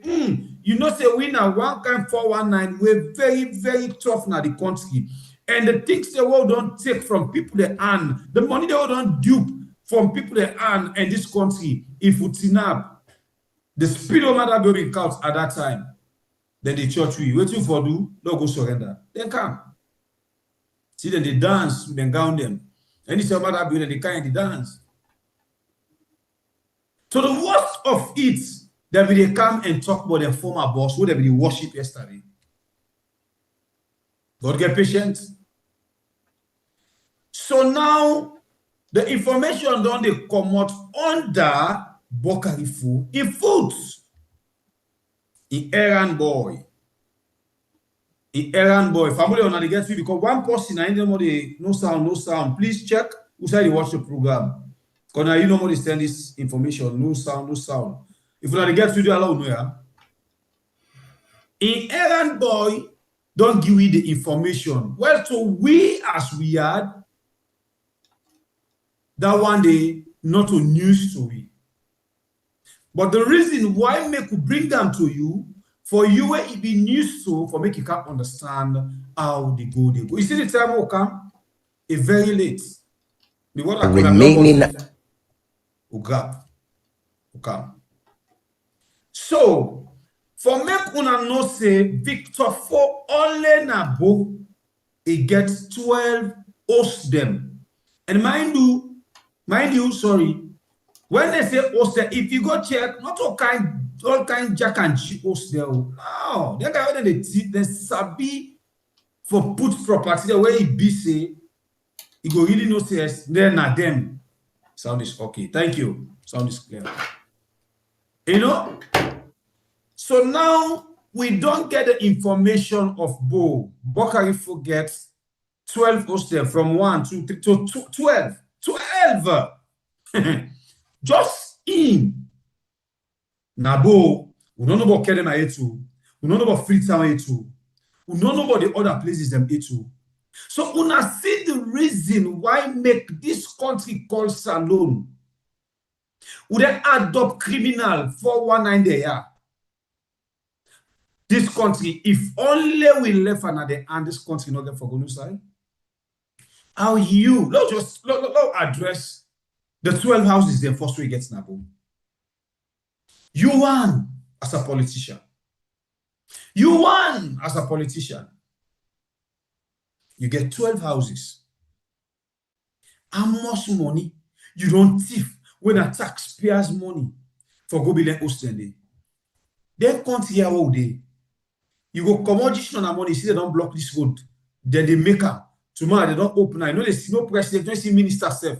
you know say we now one kind 419, we're very, very tough now the country. And the things the world don't take from people they earn, the money they don't dupe from people they earn in this country, if we up the speed of matter building counts at that time, then the church we waiting for do, don't go surrender. Then come. See then they dance, then gown them. And it's about that building, they kind of dance. So the worst of it, that they come and talk about their former boss, who they worship yesterday. God get patient. So now the information don't they come out under Bokarifo in foods. In errand boy. In errand boy. Family on the get to because one person I nobody no sound. Please check who said you watch the program. Because now you nobody send this information. No sound. If you get to do allow no yeah. In errand boy, don't give you the information. Well, so we as we had that one day not a news story. But the reason why make we bring them to you, for you where it be news so for make you can understand how they go. You see the time will come, it's very late. The what I remaining will come. So For make una know say Victor for only na book, he gets 12 hosts them. And mind you, sorry, when they say host them, if you go check, not all kind Jack and G host there. No, they got they sabi for put property the way it be say, you go really know say then na them. Sound is okay. Thank you. Sound is clear. You know? So now we don't get the information of Bo. Bokari forgets 12 hosted from 1, 2, 3 to 12. 12! Just in. Nabo, we don't know about Kedema A2. We don't know about Freetown A2. We don't know about the other places them A2. So una see the reason why make this country called Salone. Would they adopt criminal 419 there? This country, if only we left another and this country not get for good side. How you let's address the 12 houses then first we get Nabo. You won as a politician. You won as a politician. You get 12 houses. How much money you don't thief when a taxpayers' money for go be like Ostende? Then country here all day. You go commodition on money, see they don't block this road. Then they make up. Tomorrow they don't open. I know they see no president, they don't see minister self.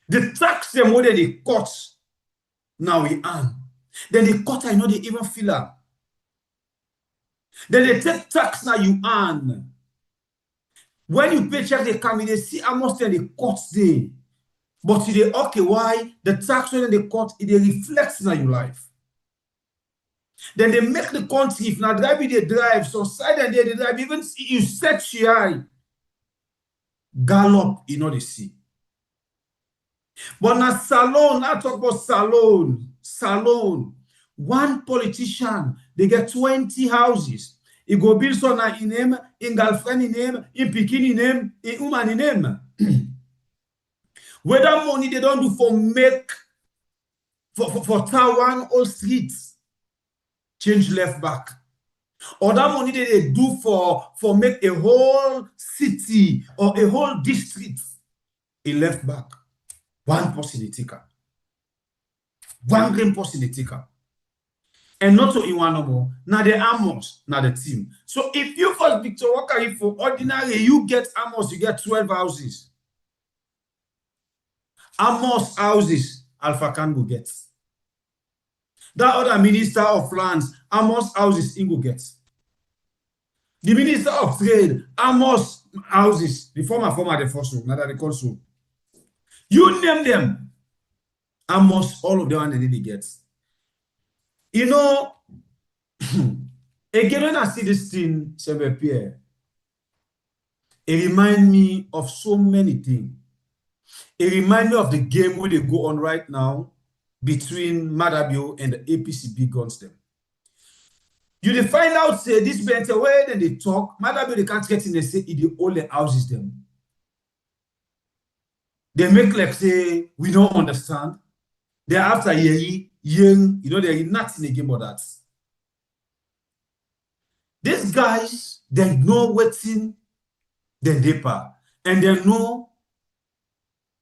They tax them more than they cut. Now we earn. Then they cut, I know they even feel up. Then they take tax now you earn. When you pay check, they come in, they see how much then they cut there. But they okay, why? The tax when they cut, it reflects on your life. Then they make the country, if not drive, they drive, so side and they drive, even you set high. Gallop, you know they see. But now Salone, I talk about Salone. One politician, they get 20 houses. He go build son in name, in girlfriend in name, in pikin in name, in woman in name. Whether money they don't do for make for town or streets, change left back. Or that money they do for make a whole city or a whole district, a left back. One person they take her. One green person they take her. And not to in one no more. Now the Amos, now the team. So if you first Victor Walker, for ordinary, you get Amos, you get 12 houses. Amos houses, Alpha Kango gets. That other minister of lands, Amos houses, Ingo gets. The minister of trade, Amos houses, the former, the first one, not that they call so. You name them. Amos, all of them, and they get. You know, again, when I see this thing, Pierre, it reminds me of so many things. It reminds me of the game where they go on right now between Madabio and the APC big guns them. You find out, say, this better way then they talk, Madabio they can't get in, they say, it the only houses them. They make like say, we don't understand. They're after young, you know, they're nothing again about that. These guys, they know what's in the paper, and they know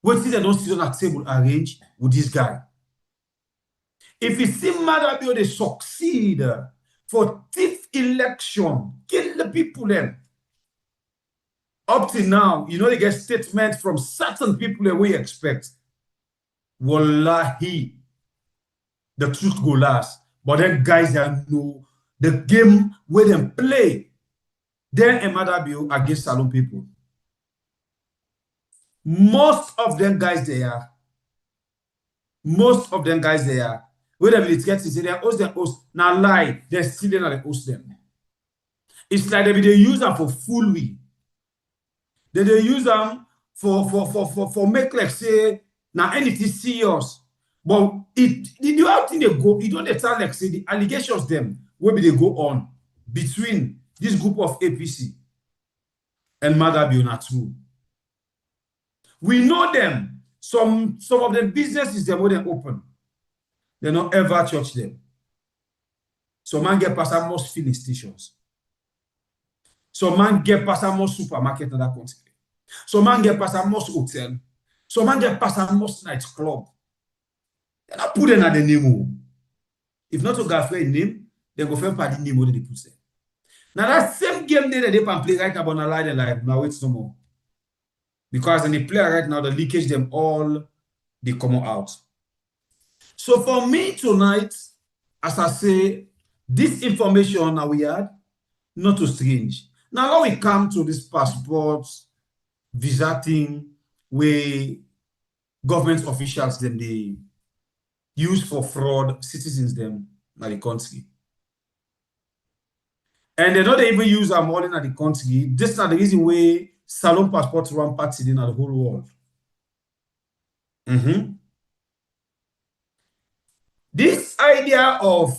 what's in they don't sit on a table arranged with this guy. If you see Madabio, they succeed for thief election, kill the people then. Up to now, you know, they get statements from certain people that we expect. Wallahi, the truth go last. But then guys that know the game where they play, then a Madabio against Salone people. Most of them guys there, where they get to say they host, now lie, they're still not host them. It's like they use them for foolery. They use them for make like say now anything serious. But the other thing they go, you don't tell like say the allegations them where they go on between this group of APC and Madabio not true. We know them. Some of the businesses them where they open. They don't ever touch them. Some man get pass most filling stations. Some man get pass most supermarket in that country. Some man get pass most hotel. Some man get pass most nightclub. They not put them at the name. If not to go for a name, they go for the name they put there. Now that same game there they can play right now, but now now it's no more. Because when they play right now, the leakage them all they come out. So for me tonight, as I say, this information that we had, not too strange. Now when we come to this passports, visa thing, where government officials them they use for fraud citizens them in the country. And they don't even use them all in the country. This is not the reason why salon passports run party in the whole world. This idea of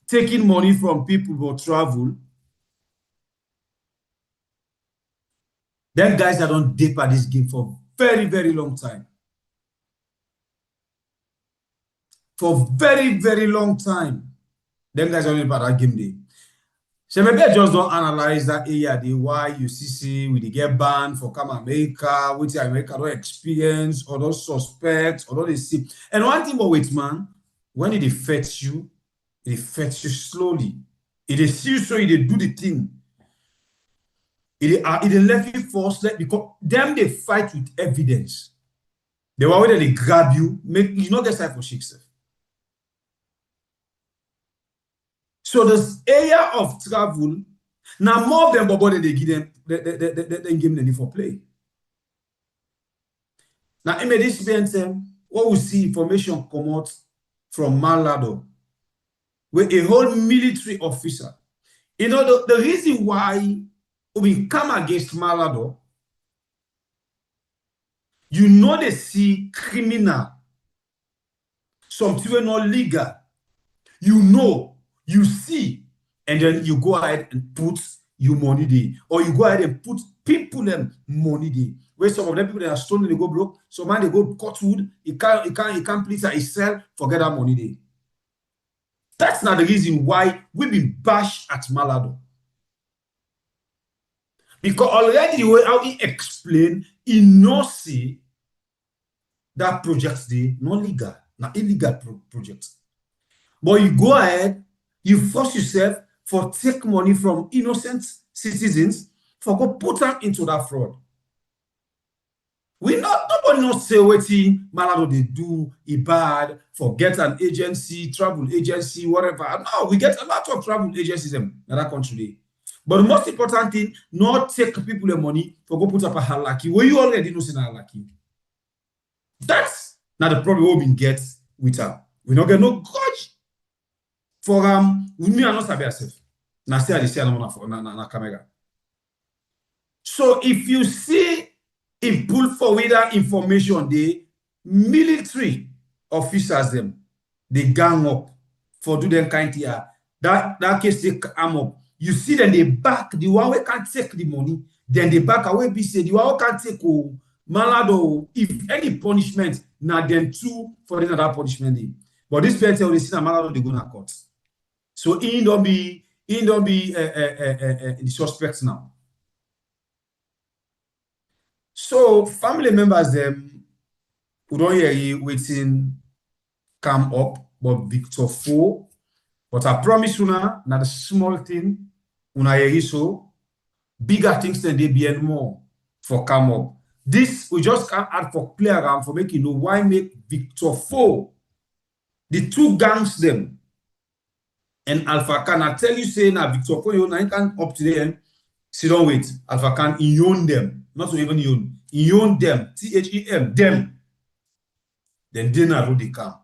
taking money from people who travel, them guys that don't dip at this game for very, very long time. For very, very long time. Them guys don't dip at that game day. So maybe I just don't analyze that area, the why you see we get banned for come America, which America don't experience, or don't suspect, or don't they see. And one thing about wait, man, when it affects you slowly. It is you so it do the thing. It left you forced because them they fight with evidence. The one where they grab you, make you not get side for shakes. So this area of travel, now more of them but they give them they give them for play. Now in this event, what we see information come out from Malado, with a whole military officer. You know the reason why we come against Malado, you know they see criminal, something not legal. You know. You see, and then you go ahead and put your money there, or you go ahead and put people them money there. Where some of them people that are stolen, they go broke. Some man they go cut wood, he can't please he sell, forget that money there. That's not the reason why we been bashed at Malado. Because already the way how he explained, he no see that project there, not legal, not illegal project. But you go ahead. You force yourself for take money from innocent citizens for go put them into that fraud. Nobody not say what Malado they do, bad, forget an agency, travel agency, whatever. No, we get a lot of travel agencies in that country. But the most important thing, not take people the money for go put up a halaki where you already know in a halaki. That's not the problem we get with her. We not get no grudge. For we are not sabi ourselves. Na say I say na camera. So if you see in pull forward that information, the military officers them they gang up for do them kind here. That case they arm up. You see then they back the one we can't take the money. Then they back away be say the one we can't take Malado if any punishment now then two for another punishment. But this person they see that Malado they go to court. So he don't be the suspects now. So family members them who don't hear you waiting come up, but Victor 4. But I promise you now, not a small thing, una hear so bigger things than they be and more for come up. This we just can't add for play around for making you know why make Victor 4 the two gangs them. And Alpha Khan, I tell you, say now, Victor Koyo, I can up to the end. Sit down, wait. Alpha Khan, he own them. Not to even own. He own them. THEM, them. Then they know who they come.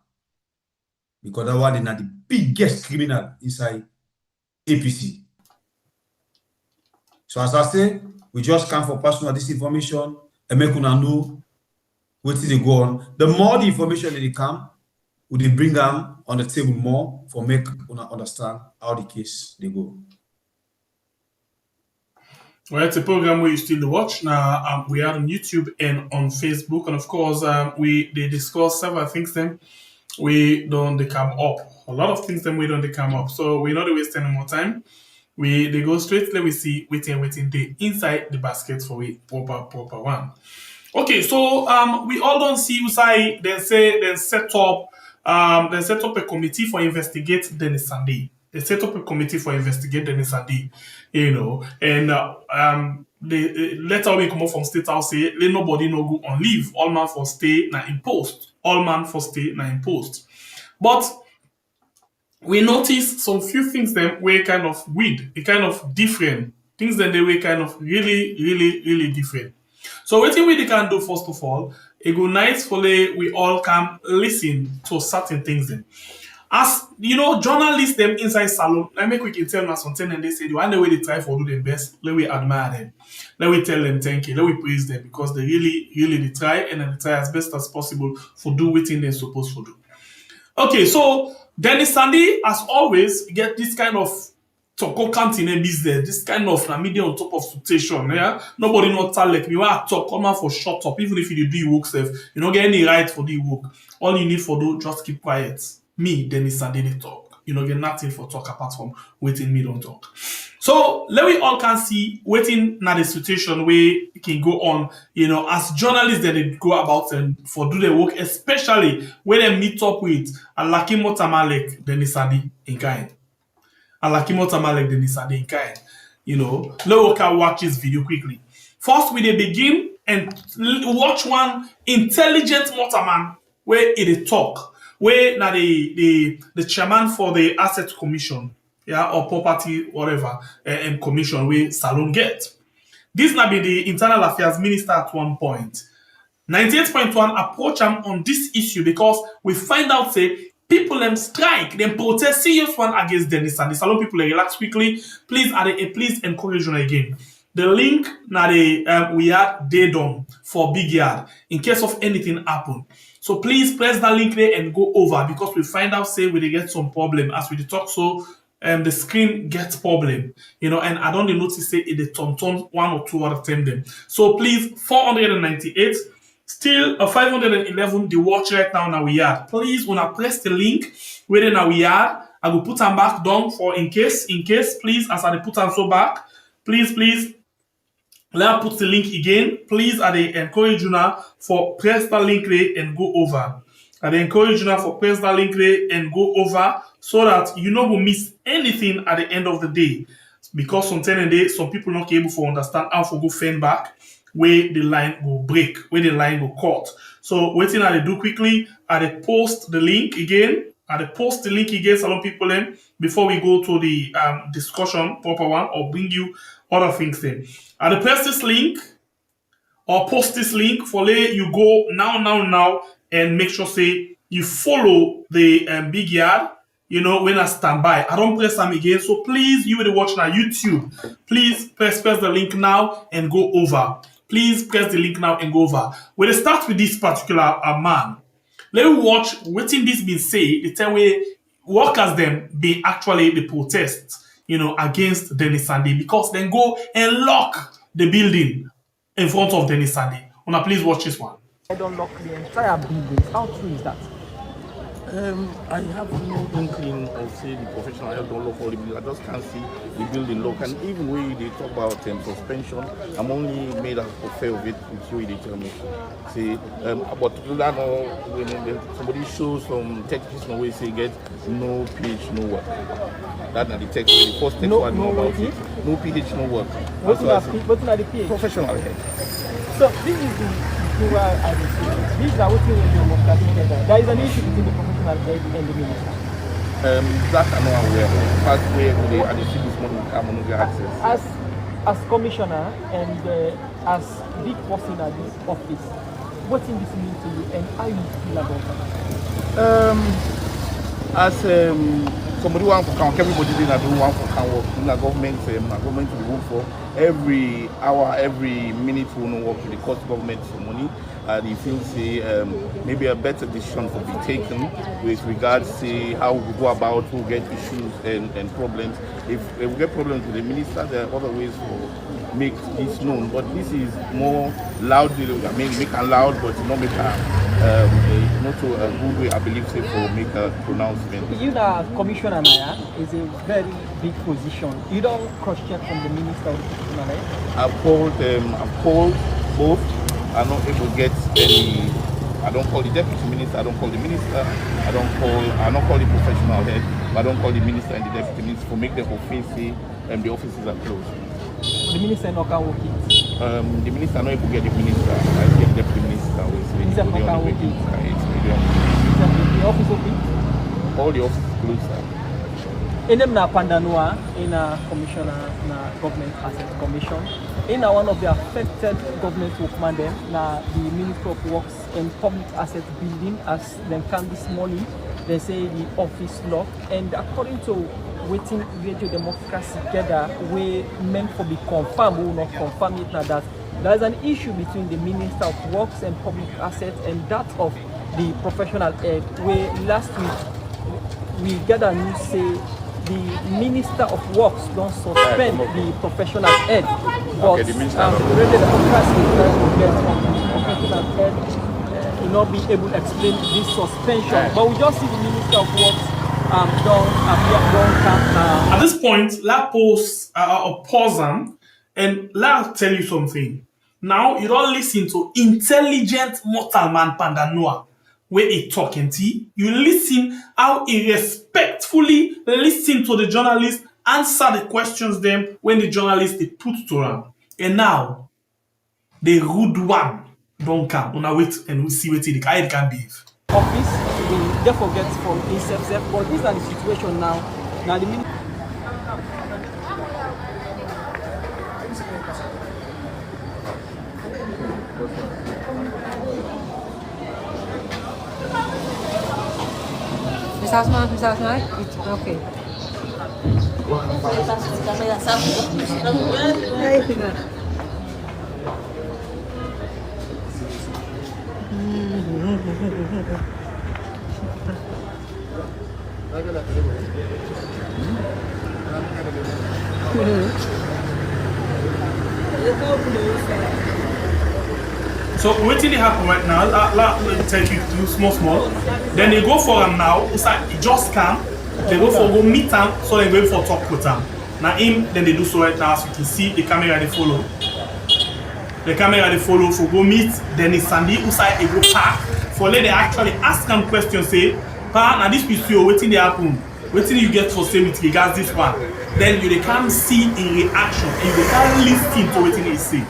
Because that one, they are the biggest criminal inside APC. So as I say, we just come for personal this information and make una know what they go on. The more the information they come, would they bring them on the table more for make una understand how the case they go. Well, it's a program where you still watch. Now we are on YouTube and on Facebook, and of course they discuss several things. Then we don't they come up. a lot of things them we don't they come up. So we're not wasting any more time. They go straight, let me see, waiting the inside the basket for a proper one. Okay, so we all don't see Usai then set up a committee for investigate Dennis Sunday. They set up a committee for investigate Dennis Sunday, and the letter we come up from State House say let nobody no go on leave. All man for stay na in post. All man for stay na in post. But we noticed some few things that were kind of weird, kind of different. Things that they were kind of really different. So what we can do first of all, it go nice for we all can listen to certain things then. As journalists them inside salon, let me quickly tell me something and they say the one way they try for do their best, let we admire them. Let we tell them thank you, let we praise them because they really they try and they try as best as possible for do what they're supposed to do. Okay, so Dennis Sandy, as always, get this kind of toko canteen business, this kind of media on top of situation. Yeah, nobody not tell like me. When I talk, come out for shut up. Even if you do your work, self, you don't get any right for the work. All you need for do just keep quiet. Me, Dennis Sandy, they talk. You don't get nothing for talk apart from waiting me don't talk. So let we all can see waiting na the situation where it can go on, as journalists that they go about and for do their work, especially when they meet up with Alakimo Tamalek, Dennis Sandy in kind. Alakimo Tamalek, Dennis Sandy in kind. Let we can watch this video quickly. First, we they begin and watch one intelligent motorman where it talk. Where now the chairman for the asset commission, or property, whatever, and commission where Salon get. This now be the internal affairs minister at one point. 98.1 approach him on this issue because we find out say people them strike, them protest serious one against Dennis and the Salon people relax quickly. Please encourage you again. The link now we had day done for Big Yard in case of anything happen. So please press that link there and go over because we find out say we get some problem as we talk so the screen gets problem, and I don't notice say it turn one or two out of 10 them. So please 498 still 511 the watch right now we are. Please when I press the link where now we are, I will put them back down for in case please as I put them so back please. Let me put the link again. Please, I encourage you now for press that link there and go over. I encourage you now for press that link there and go over so that you not will miss anything at the end of the day. Because sometimes some people not able to understand how to go fend back where the line will break, where the line will cut. So waiting I do quickly, I post the link again. Salon people in before we go to the discussion proper one or bring you other things in. I press this link or post this link for you go now and make sure say you follow the Big Yard. When I stand by, I don't press them again. So please, you will watch now YouTube. Please press the link now and go over. Please press the link now and go over. We'll start with this particular man. Let me watch what in this been say the time where workers them be actually the protests, against Dennis Sandy because then go and lock the building in front of Dennis Sandy. Wanna please watch this one. I don't lock the entire building. How true is that? I have no inkling of say the professional health don't look all the building. I just can't see the building look. And even when they talk about suspension, I'm only made up of fair of it with you they tell me. See, but when somebody shows some text no way say get no pH, no work. That's not the text. The first text one know about it. No pH, no work. What's not the pH? Professional health. So this is the plural identity. These are what you will do. There is an issue between the professional health and the minister. That I'm not aware of. Past where they and see this morning I'm on the access. As commissioner and as big person at this office, what in this mean to you and how you feel about that? As somebody want to count, everybody did not do one for can work. In the government to work for every hour, every minute we will work with the cost government for money. And he feels say maybe a better decision could be taken with regards to how we go about who get issues and problems. If we get problems with the minister, there are other ways for make this known. But this is more loud. I mean, make a loud, but not make not to a good way. I believe say for make a pronouncement. You know, commissioner Naya is a very big position. You don't cross-check from the minister of the right? I've called both. I'm not able to get any. I don't call the deputy minister. I don't call the minister. I don't call the professional head. But I don't call the minister and the deputy minister for make them offensive. The offices are closed. The minister not can work it. The minister not able to get the minister. I get the deputy minister. Minister not can work it. The office open. All the offices closed. In them na Pandanua, in a commissioner na government asset commission. In one of the affected government workmen them na the Ministry of Works and Public Asset Building, as them come this morning, they say the office locked, and according to waiting Radio Democracy together, we meant for be confirmed, we will not confirm it now, that there is an issue between the Minister of Works and Public Assets and that of the professional head. We last week we get a news say the Minister of Works don't suspend the professional head, but okay, the Radio Democracy is trying to get from the professional head to not be able to explain this suspension. But we just see the Minister of Works don't come. At this point, let's pause and let's tell you something. Now, you don't listen to intelligent mortal man Pandanoa where he talking to you. Listen how he respectfully listen to the journalist, answer the questions them when the journalist they put to him. And now, the rude one don't come. Una wait and we see what the guy can be. Office, we therefore get from himself, but this is the situation now. Now the minister. Bisa semua, okay. So what did happen right now? Let me take you through small. Then they go for him now. It's like he just come. They go meet him, so they go for talk with him. Now him, then they do so right now. So you can see the camera they follow. The camera they follow for go meet. Then it's Sandy inside they go park. For let they actually ask him questions. Say, "Pa, now this piece you waiting they happen. Waiting you get for say with regards this one." Then you can see in reaction. And you can listen to what he say.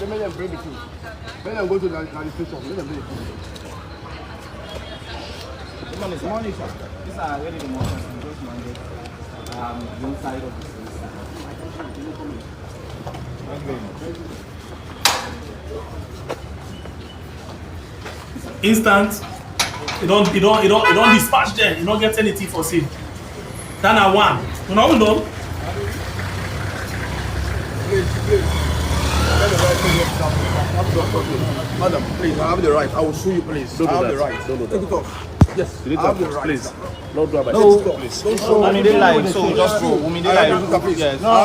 Let them bring it to. Let them go to the station. Let them bring it to. Morning, sir. These are really the most just mandate. One side of the system. Instant. You don't dispatch them. You don't get anything for sale. Then I one. You know, hold on. Please. Madam, please, I have the right. I will sue you, please. I have the right. Take it off. Yes, I have the right. Please. No drama. Please. Don't show me the line, so just go. I have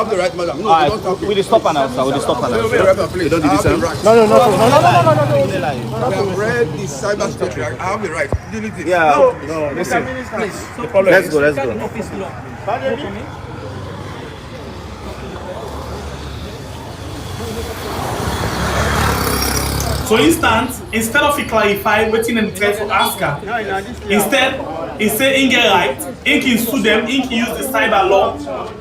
the right, madam. No, don't stop We stop an hour, we stop an hour. Please, I have the right. No. We have read the cyber security. I have the right. Delete it. Yeah. No, listen. Please. Let's go. So instead of he clarify waiting and try to ask her, instead he say in get right, he can sue them, he can use the cyber law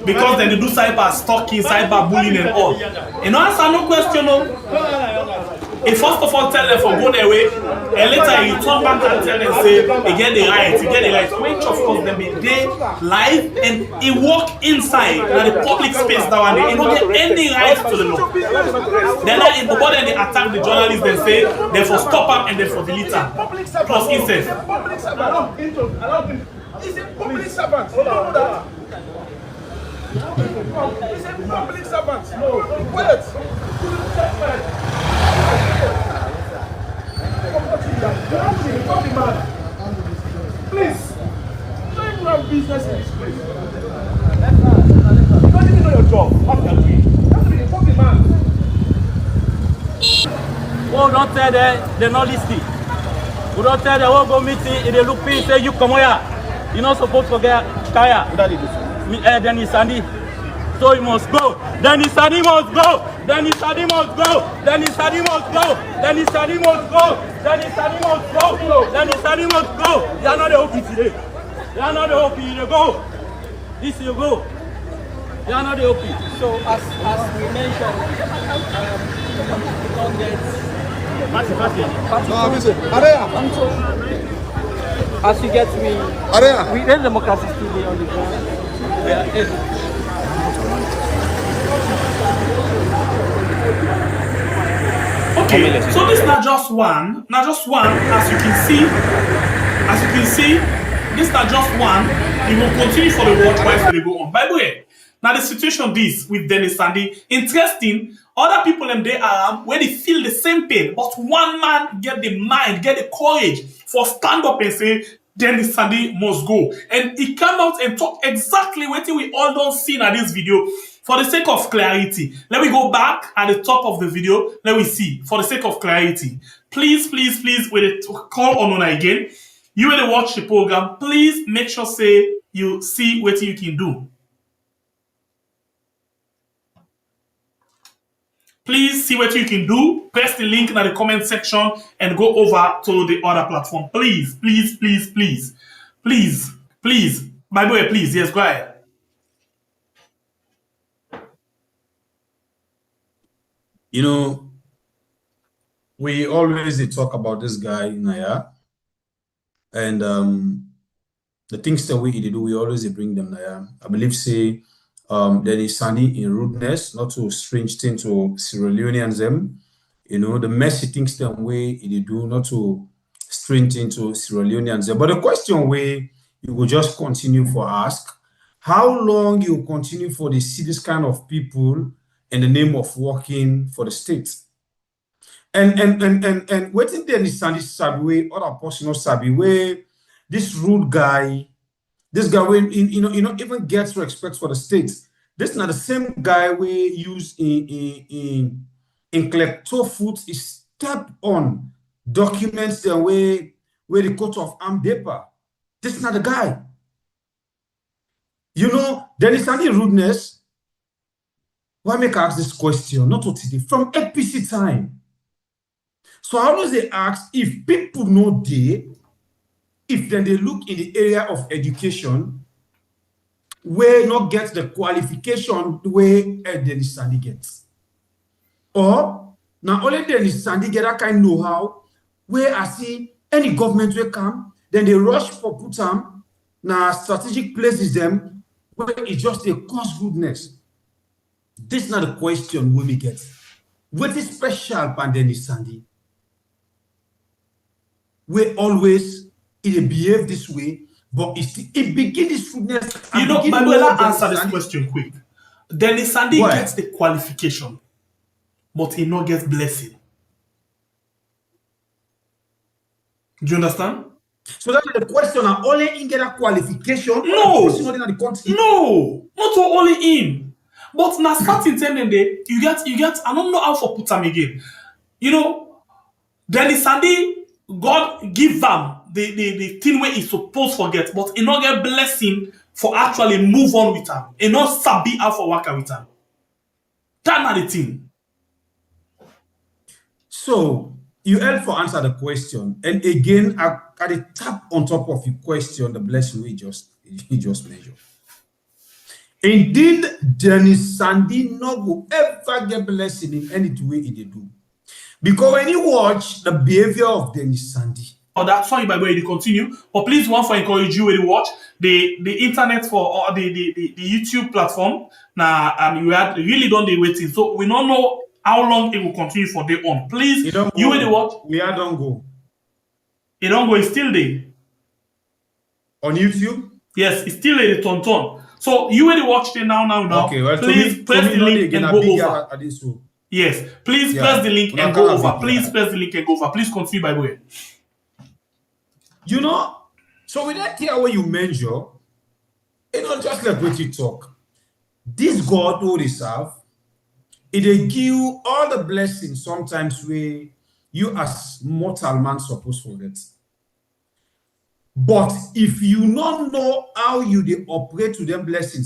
because then they do cyber stalking, cyber bullying and all. You know, answer no question. No. He first of all tell them for go their way, and later he turn back and tell them say he get the right, which of course them be there live and he walk inside the public space that one day. He don't get any rights to the law. Then they attack the journalists, they say they for stop up and they for delete them. Plus incest. Public servant. He's a public servant. He's a public servant. No, wait. Please. business in this place. You don't even know your job. What you are doing. You have to be the fucking man. Oh, don't tell them they're not listening. We don't tell them, oh, go meeting, if they look me, say, you come here. You're not supposed to get kaya. Dennis Sandy. So he must go. Dennis Sandy must go. Dennis Sandy must go. Dennis Sandy must go. Dennis Sandy must go. Dennis Sandy must go. Dennis Sandy must go. They are not the OP today. They are not the OP. They go. This you go. They are not the OP. So as we mentioned, we don't get as you get we let democracy still be on the ground. Okay, so this is not just one. As you can see, this is not just one. It will continue for the watch while they go on. By the way, now the situation this with Dennis Sandy, interesting. Other people in their arm where they feel the same pain, but one man get the mind, get the courage for stand up and say Dennis Sandy must go. And he come out and talk exactly what we all don't see in this video. For the sake of clarity, let me go back at the top of the video. Let me see. For the sake of clarity, please, with it call on again. You will watch the program. Please make sure say you see what you can do. Please see what you can do. Press the link in the comment section and go over to the other platform. Please. By the way, please. Yes, go ahead. You know, we always talk about this guy, Naya, and the things that we do, we always bring them, Naya. I believe, say, there is Sandy in rudeness, not to strange thing to Sierra Leoneans them. You know, the messy things them way they do, not to strange thing to Sierra Leoneans them. But the question way you will just continue for ask, how long you continue for the see this kind of people in the name of working for the state? And waiting there is Sandy Sabi, other personal Sabi way, this rude guy. This guy, when even gets respect for the states. This is not the same guy we use in Kleptofoot is step on documents the way where the coat of armed paper. This is not the guy. You know, there is any rudeness. Why make I ask this question? Not today, from APC time. So how does they ask if people know they? If then they look in the area of education, where not get the qualification the way Dennis Sandy gets. Or now only Dennis Sandy get that kind of know-how, where I see any government will come, then they rush for put them now strategic places them where it's just a cause goodness. This is not a question we get. What is special about Dennis Sandy? We always it behave this way, but it begins this rudeness. You know, Manuela, answer this question quick. Dennis Sandy gets the qualification, but he not gets blessing. Do you understand? So that's the question. Only in get a qualification. No, not only in. But now starting then you get. I don't know how to put them again. You know, Dennis Sandy, God give them the thing where he's supposed to forget, but he not get blessing for actually move on with him. He not sabi how for work with him. That's not the thing. So you help for answer the question, and again, I tap on top of your question the blessing we just measure. Indeed, Dennis Sandy no will ever get blessing in any way he do, because when you watch the behavior of Dennis Sandy. Oh, that's why by the way they continue. But please, one for encourage you when you watch the internet for or the YouTube platform. Now, we had really done the waiting, so we don't know how long it will continue for day on. Please, you will watch. We are don't go. It don't go. It's still there on YouTube. Yes, it's still there. Ton. So you will watch it now. Okay, well, please press the link and go over. Yes, please press the link and go over. Please press the link and go over. Please continue by the way. You know, so with that here where you measure, just like what you talk. This God who they serve, it they give all the blessings sometimes where you as mortal man supposed to forget. But if you don't know how you they operate to them blessings,